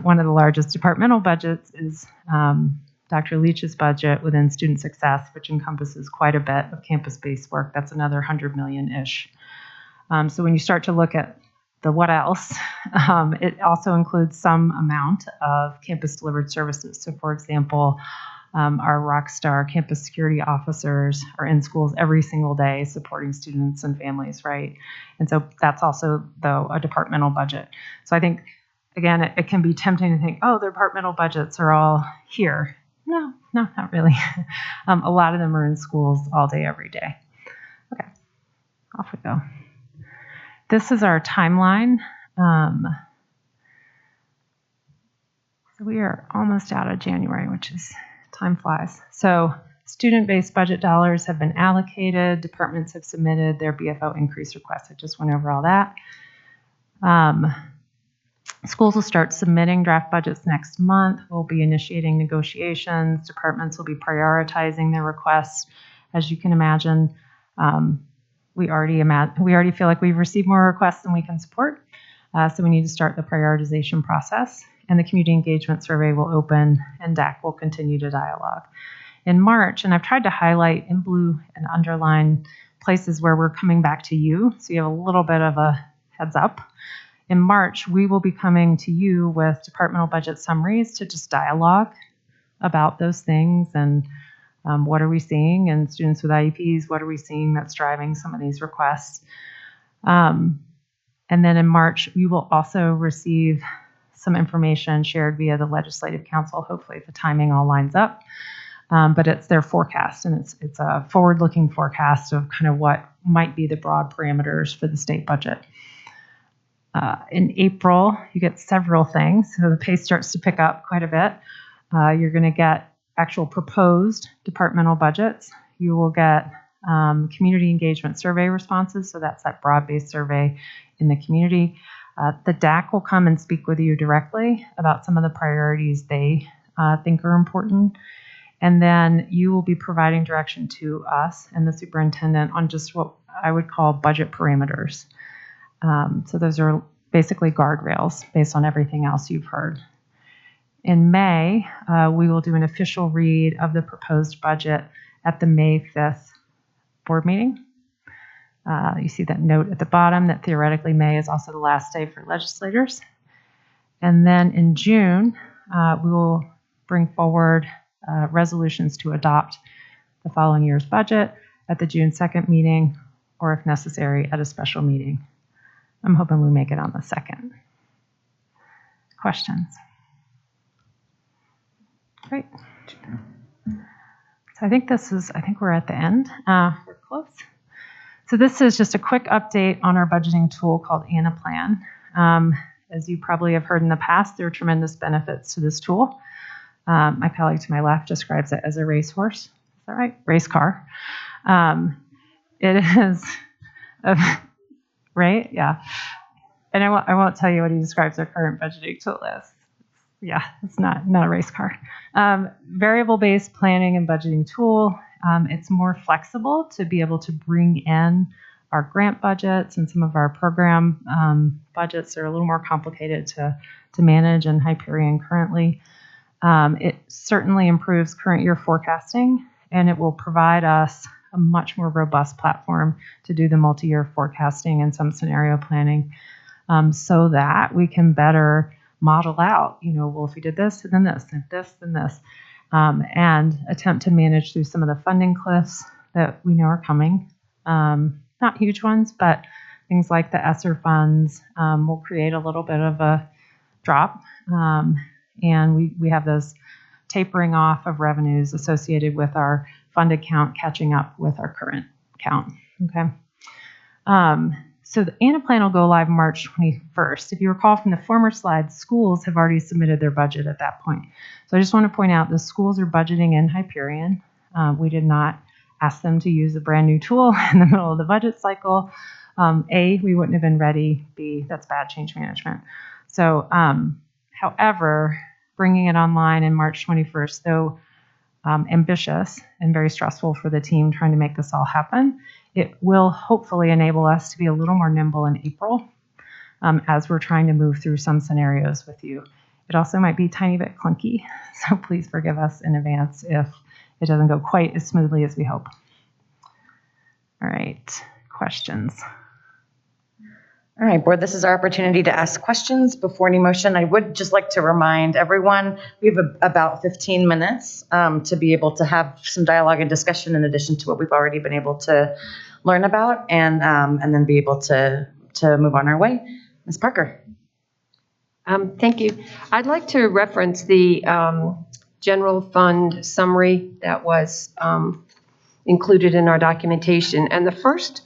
one of the largest departmental budgets is Dr. Leach's budget within student success, which encompasses quite a bit of campus-based work. That's another 100 million-ish. So when you start to look at the what else, it also includes some amount of campus-delivered services. So for example, our rockstar campus security officers are in schools every single day supporting students and families, right? And so that's also, though, a departmental budget. So I think, again, it can be tempting to think, oh, the departmental budgets are all here. No, not really. A lot of them are in schools all day, every day. Okay, off we go. This is our timeline. So we are almost out of January, which is, time flies. So student-based budget dollars have been allocated. Departments have submitted their BFO increase requests. I just went over all that. Schools will start submitting draft budgets next month. We'll be initiating negotiations. Departments will be prioritizing their requests. As you can imagine, we already feel like we've received more requests than we can support. So we need to start the prioritization process. And the community engagement survey will open, and DAC will continue to dialogue. In March, and I've tried to highlight in blue and underline places where we're coming back to you, so you have a little bit of a heads up. In March, we will be coming to you with departmental budget summaries to just dialogue about those things and what are we seeing, and students with IEPs, what are we seeing that's driving some of these requests. And then in March, we will also receive some information shared via the Legislative Council, hopefully if the timing all lines up. But it's their forecast, and it's a forward-looking forecast of kind of what might be the broad parameters for the state budget. In April, you get several things. So the pace starts to pick up quite a bit. You're going to get actual proposed departmental budgets. You will get community engagement survey responses. So that's that broad-based survey in the community. The DAC will come and speak with you directly about some of the priorities they think are important. And then you will be providing direction to us and the superintendent on just what I would call budget parameters. So those are basically guardrails based on everything else you've heard. In May, we will do an official read of the proposed budget at the May 5th board meeting. You see that note at the bottom that theoretically May is also the last day for legislators. And then in June, we will bring forward resolutions to adopt the following year's budget at the June 2nd meeting, or if necessary, at a special meeting. I'm hoping we make it on the 2nd. Questions? Great. So I think we're at the end. We're close. So this is just a quick update on our budgeting tool called Anaplan. As you probably have heard in the past, there are tremendous benefits to this tool. My colleague to my left describes it as a racehorse. Is that right? Race car. It is, right? Yeah. And I won't tell you what he describes our current budgeting tool as. Yeah, it's not a race car. Variable-based planning and budgeting tool. It's more flexible to be able to bring in our grant budgets and some of our program budgets are a little more complicated to manage in Hyperion currently. It certainly improves current year forecasting, and it will provide us a much more robust platform to do the multi-year forecasting and some scenario planning so that we can better model out, well, if we did this, then this, and this, then this, and attempt to manage through some of the funding cliffs that we know are coming. Not huge ones, but things like the ESSER funds will create a little bit of a drop. And we have those tapering off of revenues associated with our funded count catching up with our current count. Okay. So the Anaplan will go live March 21st. If you recall from the former slides, schools have already submitted their budget at that point. So I just want to point out the schools are budgeting in Hyperion. We did not ask them to use a brand new tool in the middle of the budget cycle. A, we wouldn't have been ready. B, that's bad change management. So, however, bringing it online in March 21st, though ambitious and very stressful for the team trying to make this all happen, it will hopefully enable us to be a little more nimble in April as we're trying to move through some scenarios with you. It also might be a tiny bit clunky, so please forgive us in advance if it doesn't go quite as smoothly as we hope. All right, questions? All right, board, this is our opportunity to ask questions before any motion. I would just like to remind everyone, we have about 15 minutes to be able to have some dialogue and discussion in addition to what we've already been able to learn about, and then be able to move on our way. Ms. Parker. Thank you. I'd like to reference the general fund summary that was included in our documentation. And the first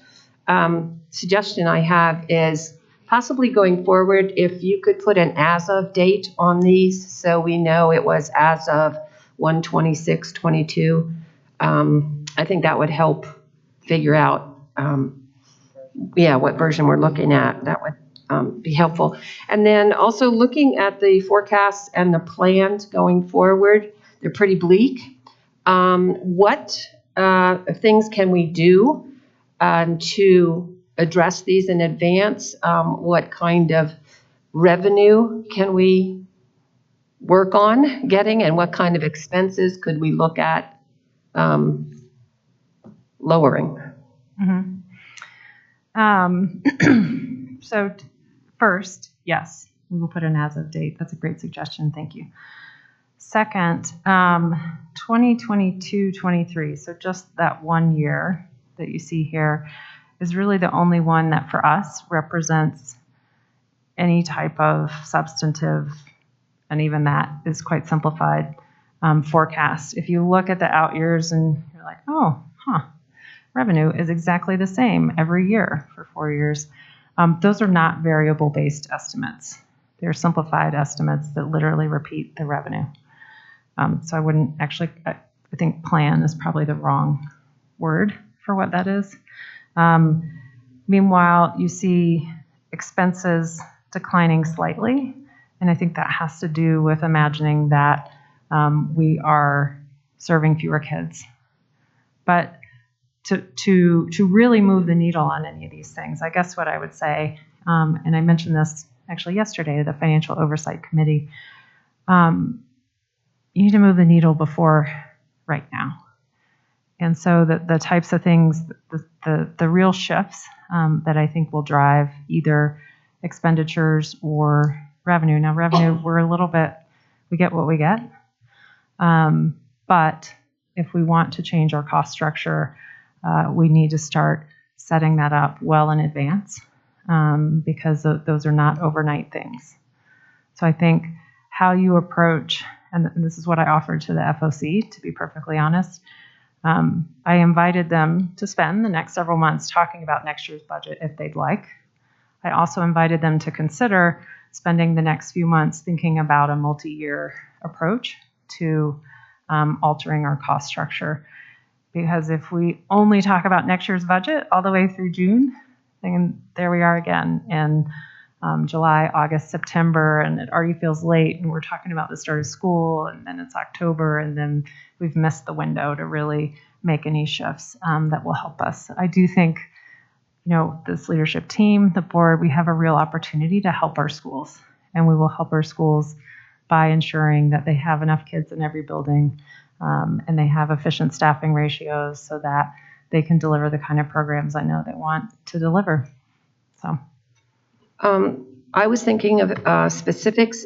suggestion I have is possibly going forward, if you could put an as of date on these so we know it was as of 1/26/22. I think that would help figure out, what version we're looking at. That would be helpful. And then also looking at the forecasts and the plans going forward, they're pretty bleak. What things can we do to address these in advance? What kind of revenue can we work on getting, and what kind of expenses could we look at lowering? So first, yes, we will put an as of date. That's a great suggestion. Thank you. Second, 2022-23, so just that 1 year that you see here is really the only one that for us represents any type of substantive, and even that is quite simplified, forecast. If you look at the out years and you're like, revenue is exactly the same every year for 4 years. Those are not variable-based estimates. They're simplified estimates that literally repeat the revenue. So I wouldn't actually, I think plan is probably the wrong word for what that is. Meanwhile, you see expenses declining slightly, and I think that has to do with imagining that we are serving fewer kids. But to really move the needle on any of these things, I guess what I would say, and I mentioned this actually yesterday, the Financial Oversight Committee, you need to move the needle before right now. And so the types of things, the real shifts that I think will drive either expenditures or revenue. Now revenue, we get what we get. But if we want to change our cost structure, we need to start setting that up well in advance, because those are not overnight things. So I think how you approach, and this is what I offered to the FOC, to be perfectly honest, I invited them to spend the next several months talking about next year's budget if they'd like. I also invited them to consider spending the next few months thinking about a multi-year approach to altering our cost structure. Because if we only talk about next year's budget all the way through June, then there we are again in July, August, September, and it already feels late, and we're talking about the start of school, and then it's October, and then we've missed the window to really make any shifts that will help us. I do think, this leadership team, the board, we have a real opportunity to help our schools, and we will help our schools by ensuring that they have enough kids in every building, and they have efficient staffing ratios so that they can deliver the kind of programs I know they want to deliver. So. I was thinking of specifics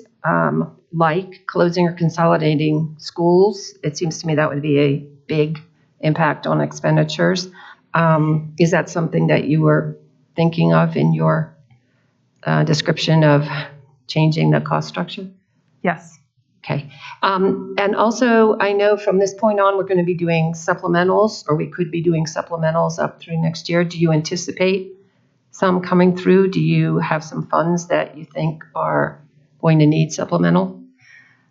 like closing or consolidating schools. It seems to me that would be a big impact on expenditures. Is that something that you were thinking of in your description of changing the cost structure? Yes. Okay. And also, I know from this point on, we're going to be doing supplementals, or we could be doing supplementals up through next year. Do you anticipate some coming through? Do you have some funds that you think are going to need supplemental?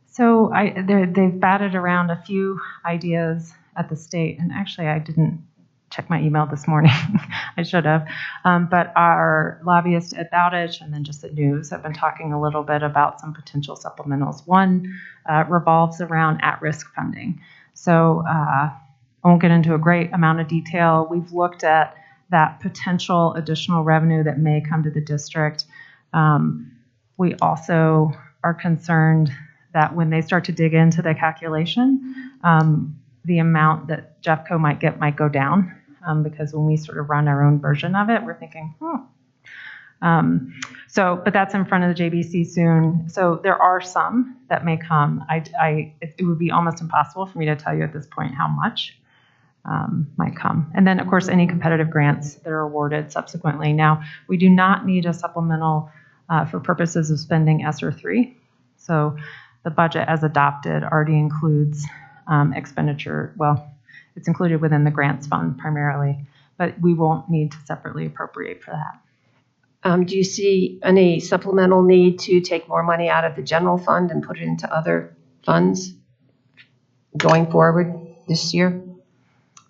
So they've batted around a few ideas at the state, and actually I didn't check my email this morning. I should have. But our lobbyists at Bowditch and then just at News have been talking a little bit about some potential supplementals. One revolves around at-risk funding. So I won't get into a great amount of detail. We've looked at that potential additional revenue that may come to the district. We also are concerned that when they start to dig into the calculation, the amount that Jeffco might get might go down, because when we sort of run our own version of it, we're thinking, but that's in front of the JBC soon. So there are some that may come. It would be almost impossible for me to tell you at this point how much might come. And then, of course, any competitive grants that are awarded subsequently. Now, we do not need a supplemental for purposes of spending ESSER 3. So the budget as adopted already includes expenditure. Well, it's included within the grants fund primarily, but we won't need to separately appropriate for that. Do you see any supplemental need to take more money out of the general fund and put it into other funds going forward this year?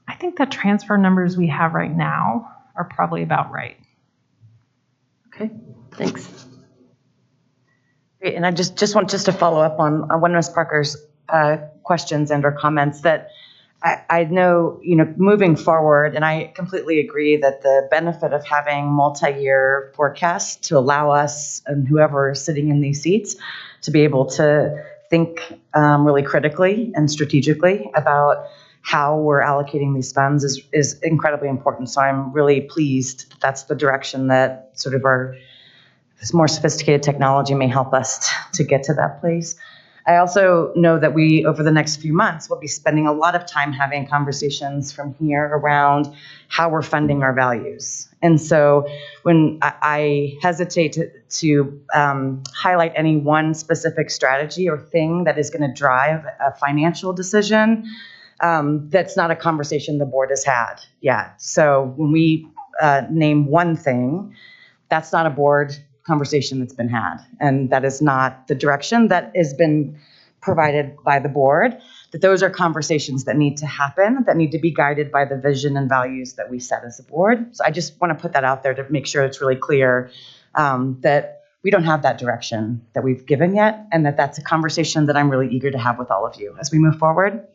I think the transfer numbers we have right now are probably about right. Okay, thanks. Great, and I just want to follow up on one of Ms. Parker's questions and or comments that I know, moving forward, and I completely agree that the benefit of having multi-year forecasts to allow us and whoever is sitting in these seats to be able to think really critically and strategically about how we're allocating these funds is incredibly important. So I'm really pleased that that's the direction that sort of our more sophisticated technology may help us to get to that place. I also know that we, over the next few months, will be spending a lot of time having conversations from here around how we're funding our values. And so when I hesitate to highlight any one specific strategy or thing that is going to drive a financial decision, that's not a conversation the board has had yet. So when we name one thing, that's not a board conversation that's been had. And that is not the direction that has been provided by the board, that those are conversations that need to happen, that need to be guided by the vision and values that we set as a board. So I just want to put that out there to make sure it's really clear that we don't have that direction that we've given yet, and that that's a conversation that I'm really eager to have with all of you as we move forward.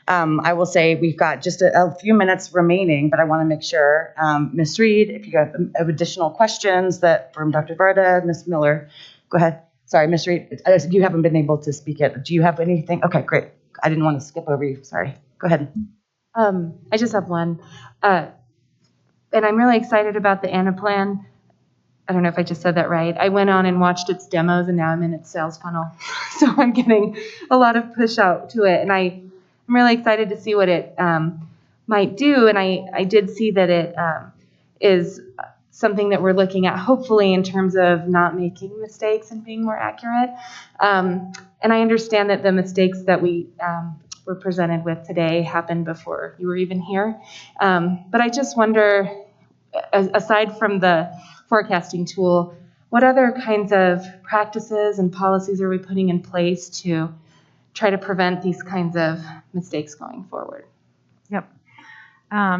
I will say we've got just a few minutes remaining, but I want to make sure, Ms. Reed, if you have additional questions that from Dr. Varda, Ms. Miller, go ahead. Sorry, Ms. Reed, you haven't been able to speak yet. Do you have anything? Okay, great. I didn't want to skip over you. Sorry. Go ahead. I just have one. And I'm really excited about the Anna plan. I don't know if I just said that right. I went on and watched its demos, and now I'm in its sales funnel. So I'm getting a lot of push out to it. And I'm really excited to see what it might do. And I did see that it is something that we're looking at, hopefully, in terms of not making mistakes and being more accurate. And I understand that the mistakes that we were presented with today happened before you were even here. But I just wonder, aside from the forecasting tool, what other kinds of practices and policies are we putting in place to try to prevent these kinds of mistakes going forward? Yep.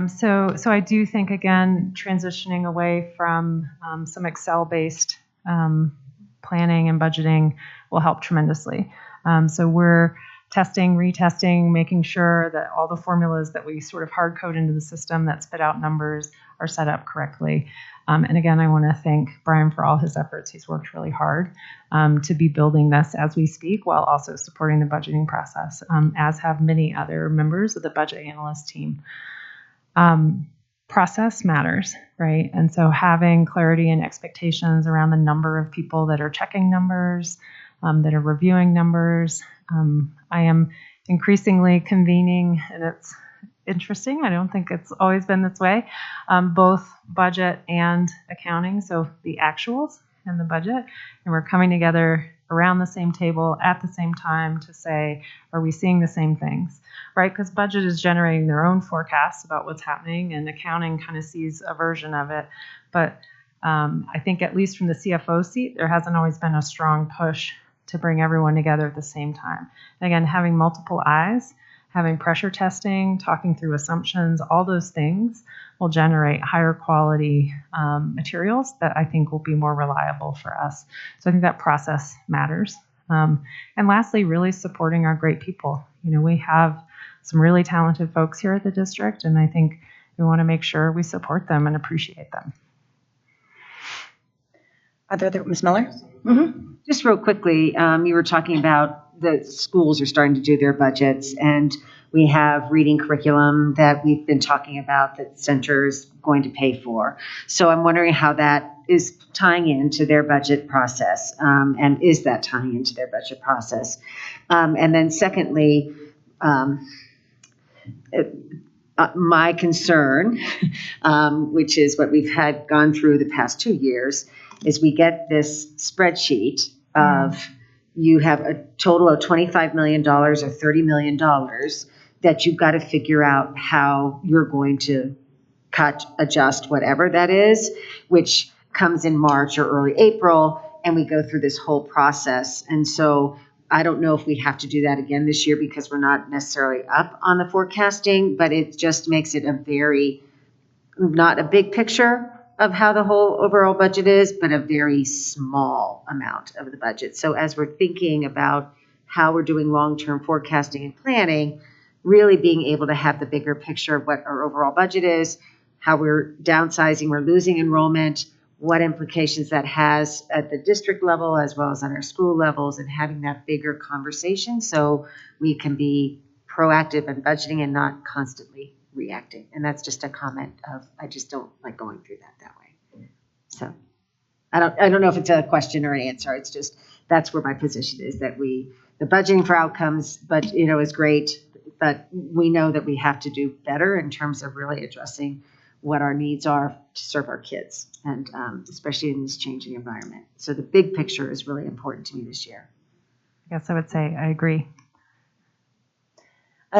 So I do think, again, transitioning away from some Excel-based planning and budgeting will help tremendously. So we're testing, retesting, making sure that all the formulas that we sort of hard code into the system that spit out numbers are set up correctly. And again, I want to thank Brian for all his efforts. He's worked really hard to be building this as we speak, while also supporting the budgeting process, as have many other members of the budget analyst team. Process matters, right? And so having clarity and expectations around the number of people that are checking numbers, that are reviewing numbers. I am increasingly convening, and it's interesting. I don't think it's always been this way, both budget and accounting, so the actuals and the budget, and we're coming together around the same table at the same time to say, are we seeing the same things, right? Because budget is generating their own forecasts about what's happening, and accounting kind of sees a version of it. But I think, at least from the CFO seat, there hasn't always been a strong push to bring everyone together at the same time. And again, having multiple eyes, having pressure testing, talking through assumptions, all those things will generate higher quality materials that I think will be more reliable for us. So I think that process matters. And lastly, really supporting our great people. We have some really talented folks here at the district, and I think we want to make sure we support them and appreciate them. Ms. Miller? Mm-hmm. Just real quickly, you were talking about the schools are starting to do their budgets, and we have reading curriculum that we've been talking about that center is going to pay for. So I'm wondering how that is tying into their budget process, and is that tying into their budget process? And then secondly, my concern, which is what we've had gone through the past 2 years, is we get this spreadsheet of you have a total of $25 million or $30 million that you've got to figure out how you're going to cut, adjust, whatever that is, which comes in March or early April, and we go through this whole process. And so I don't know if we have to do that again this year because we're not necessarily up on the forecasting, but it just makes it not a big picture of how the whole overall budget is, but a very small amount of the budget. So as we're thinking about how we're doing long-term forecasting and planning, really being able to have the bigger picture of what our overall budget is, how we're downsizing, we're losing enrollment, what implications that has at the district level as well as on our school levels, and having that bigger conversation so we can be proactive in budgeting and not constantly reacting. And that's just a comment of, I just don't like going through that way. So I don't know if it's a question or an answer. It's just, that's where my position is, that the budgeting for outcomes, but is great, but we know that we have to do better in terms of really addressing what our needs are to serve our kids, and especially in this changing environment. So the big picture is really important to me this year. I guess I would say I agree.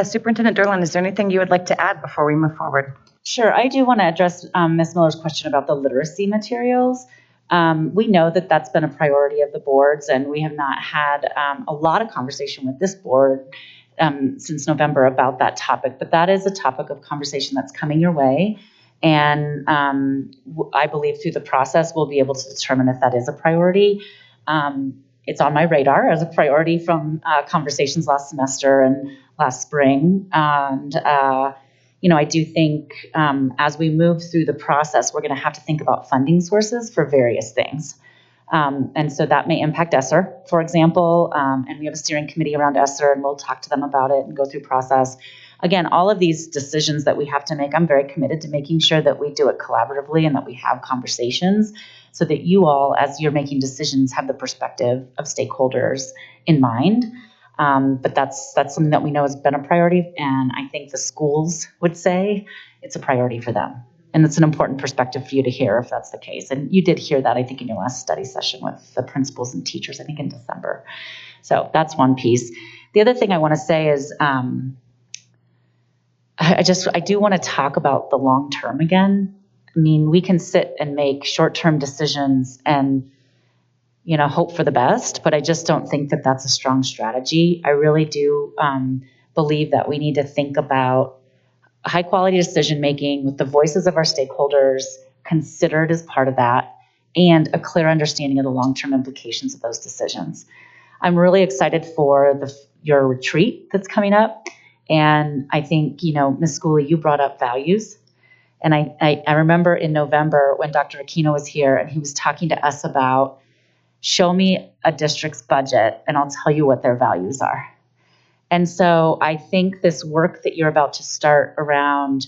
Superintendent Durlin, is there anything you would like to add before we move forward? Sure. I do want to address Ms. Miller's question about the literacy materials. We know that that's been a priority of the boards, and we have not had a lot of conversation with this board since November about that topic, but that is a topic of conversation that's coming your way. And I believe through the process, we'll be able to determine if that is a priority. It's on my radar as a priority from conversations last semester and last spring. And, I do think as we move through the process, we're going to have to think about funding sources for various things. And so that may impact ESSER, for example, and we have a steering committee around ESSER, and we'll talk to them about it and go through process. Again, all of these decisions that we have to make, I'm very committed to making sure that we do it collaboratively and that we have conversations so that you all, as you're making decisions, have the perspective of stakeholders in mind. But that's something that we know has been a priority, and I think the schools would say it's a priority for them. And it's an important perspective for you to hear if that's the case. And you did hear that, I think, in your last study session with the principals and teachers, I think in December. So that's one piece. The other thing I want to say is I do want to talk about the long term again. I mean, we can sit and make short-term decisions and, hope for the best, but I just don't think that that's a strong strategy. I really do believe that we need to think about high-quality decision-making with the voices of our stakeholders considered as part of that, and a clear understanding of the long-term implications of those decisions. I'm really excited for your retreat that's coming up. And I think, Ms. Schooley, you brought up values. And I remember in November when Dr. Aquino was here and he was talking to us about, show me a district's budget and I'll tell you what their values are. And so I think this work that you're about to start around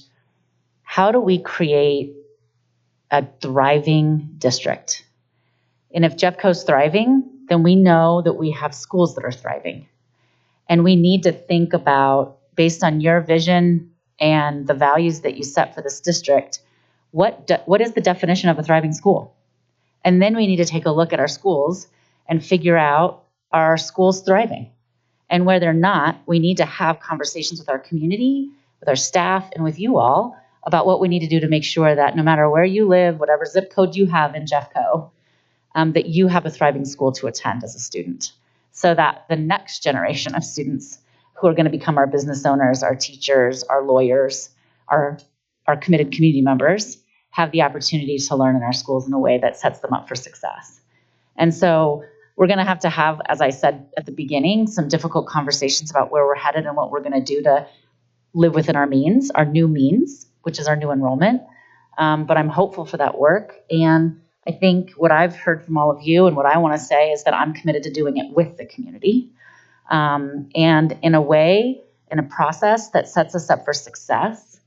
how do we create a thriving district? And if Jeffco's thriving, then we know that we have schools that are thriving. And we need to think about, based on your vision and the values that you set for this district, what is the definition of a thriving school? And then we need to take a look at our schools and figure out, are our schools thriving? And where they're not, we need to have conversations with our community, with our staff, and with you all about what we need to do to make sure that no matter where you live, whatever zip code you have in Jeffco, that you have a thriving school to attend as a student, so that the next generation of students who are going to become our business owners, our teachers, our lawyers, our committed community members have the opportunity to learn in our schools in a way that sets them up for success. And so we're going to have, as I said at the beginning, some difficult conversations about where we're headed and what we're going to do to live within our means, our new means, which is our new enrollment. But I'm hopeful for that work. And I think what I've heard from all of you and what I want to say is that I'm committed to doing it with the community, and in a way, in a process that sets us up for success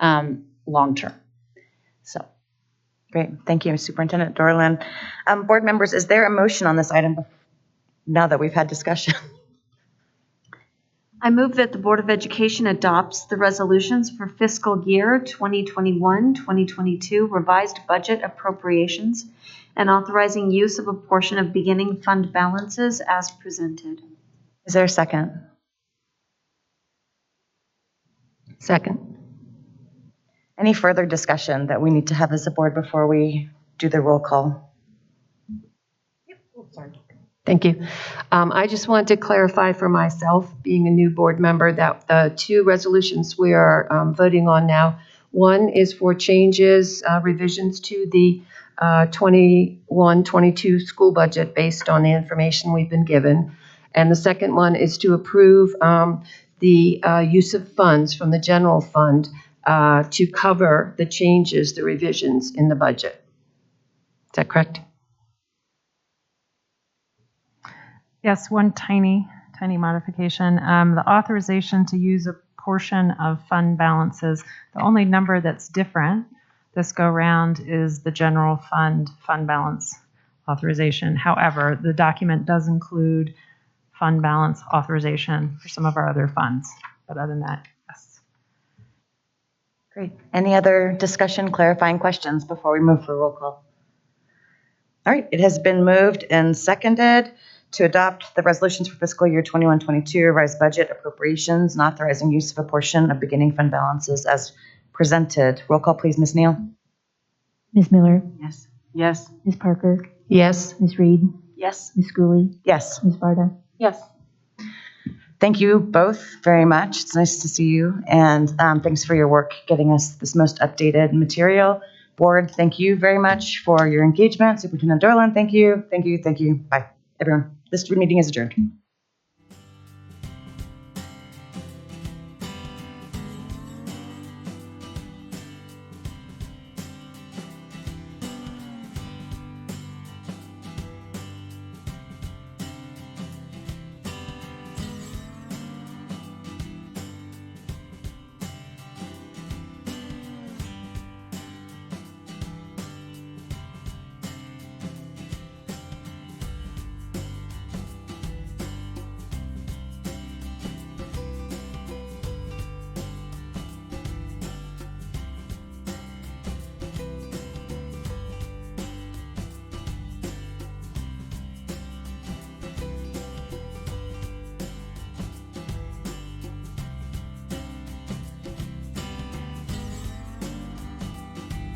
long term. So. Great. Thank you, Superintendent Dorland. Board members, is there a motion on this item now that we've had discussion? I move that the Board of Education adopts the resolutions for fiscal year 2021-2022 revised budget appropriations and authorizing use of a portion of beginning fund balances as presented. Is there a second? Second. Any further discussion that we need to have as a board before we do the roll call? Thank you. I just wanted to clarify for myself, being a new board member, that the two resolutions we are voting on now, one is for changes, revisions to the 21-22 school budget based on the information we've been given. And the second one is to approve the use of funds from the general fund to cover the changes, the revisions in the budget. Is that correct? Yes, one tiny modification. The authorization to use a portion of fund balances. The only number that's different this go round is the general fund balance authorization. However, the document does include fund balance authorization for some of our other funds. But other than that, yes. Great. Any other discussion, clarifying questions before we move for roll call? All right. It has been moved and seconded to adopt the resolutions for fiscal year 21-22 revised budget appropriations and authorizing use of a portion of beginning fund balances as presented. Roll call, please, Ms. Neal. Ms. Miller, Yes. Yes. Ms. Parker, Yes. Ms. Reed, Yes. Ms. Schooley, Yes. Ms. Varda. Yes. Thank you both very much. It's nice to see you. And thanks for your work getting us this most updated material. Board, thank you very much for your engagement. Superintendent Dorland, thank you. Thank you. Thank you. Bye, everyone. This meeting is adjourned.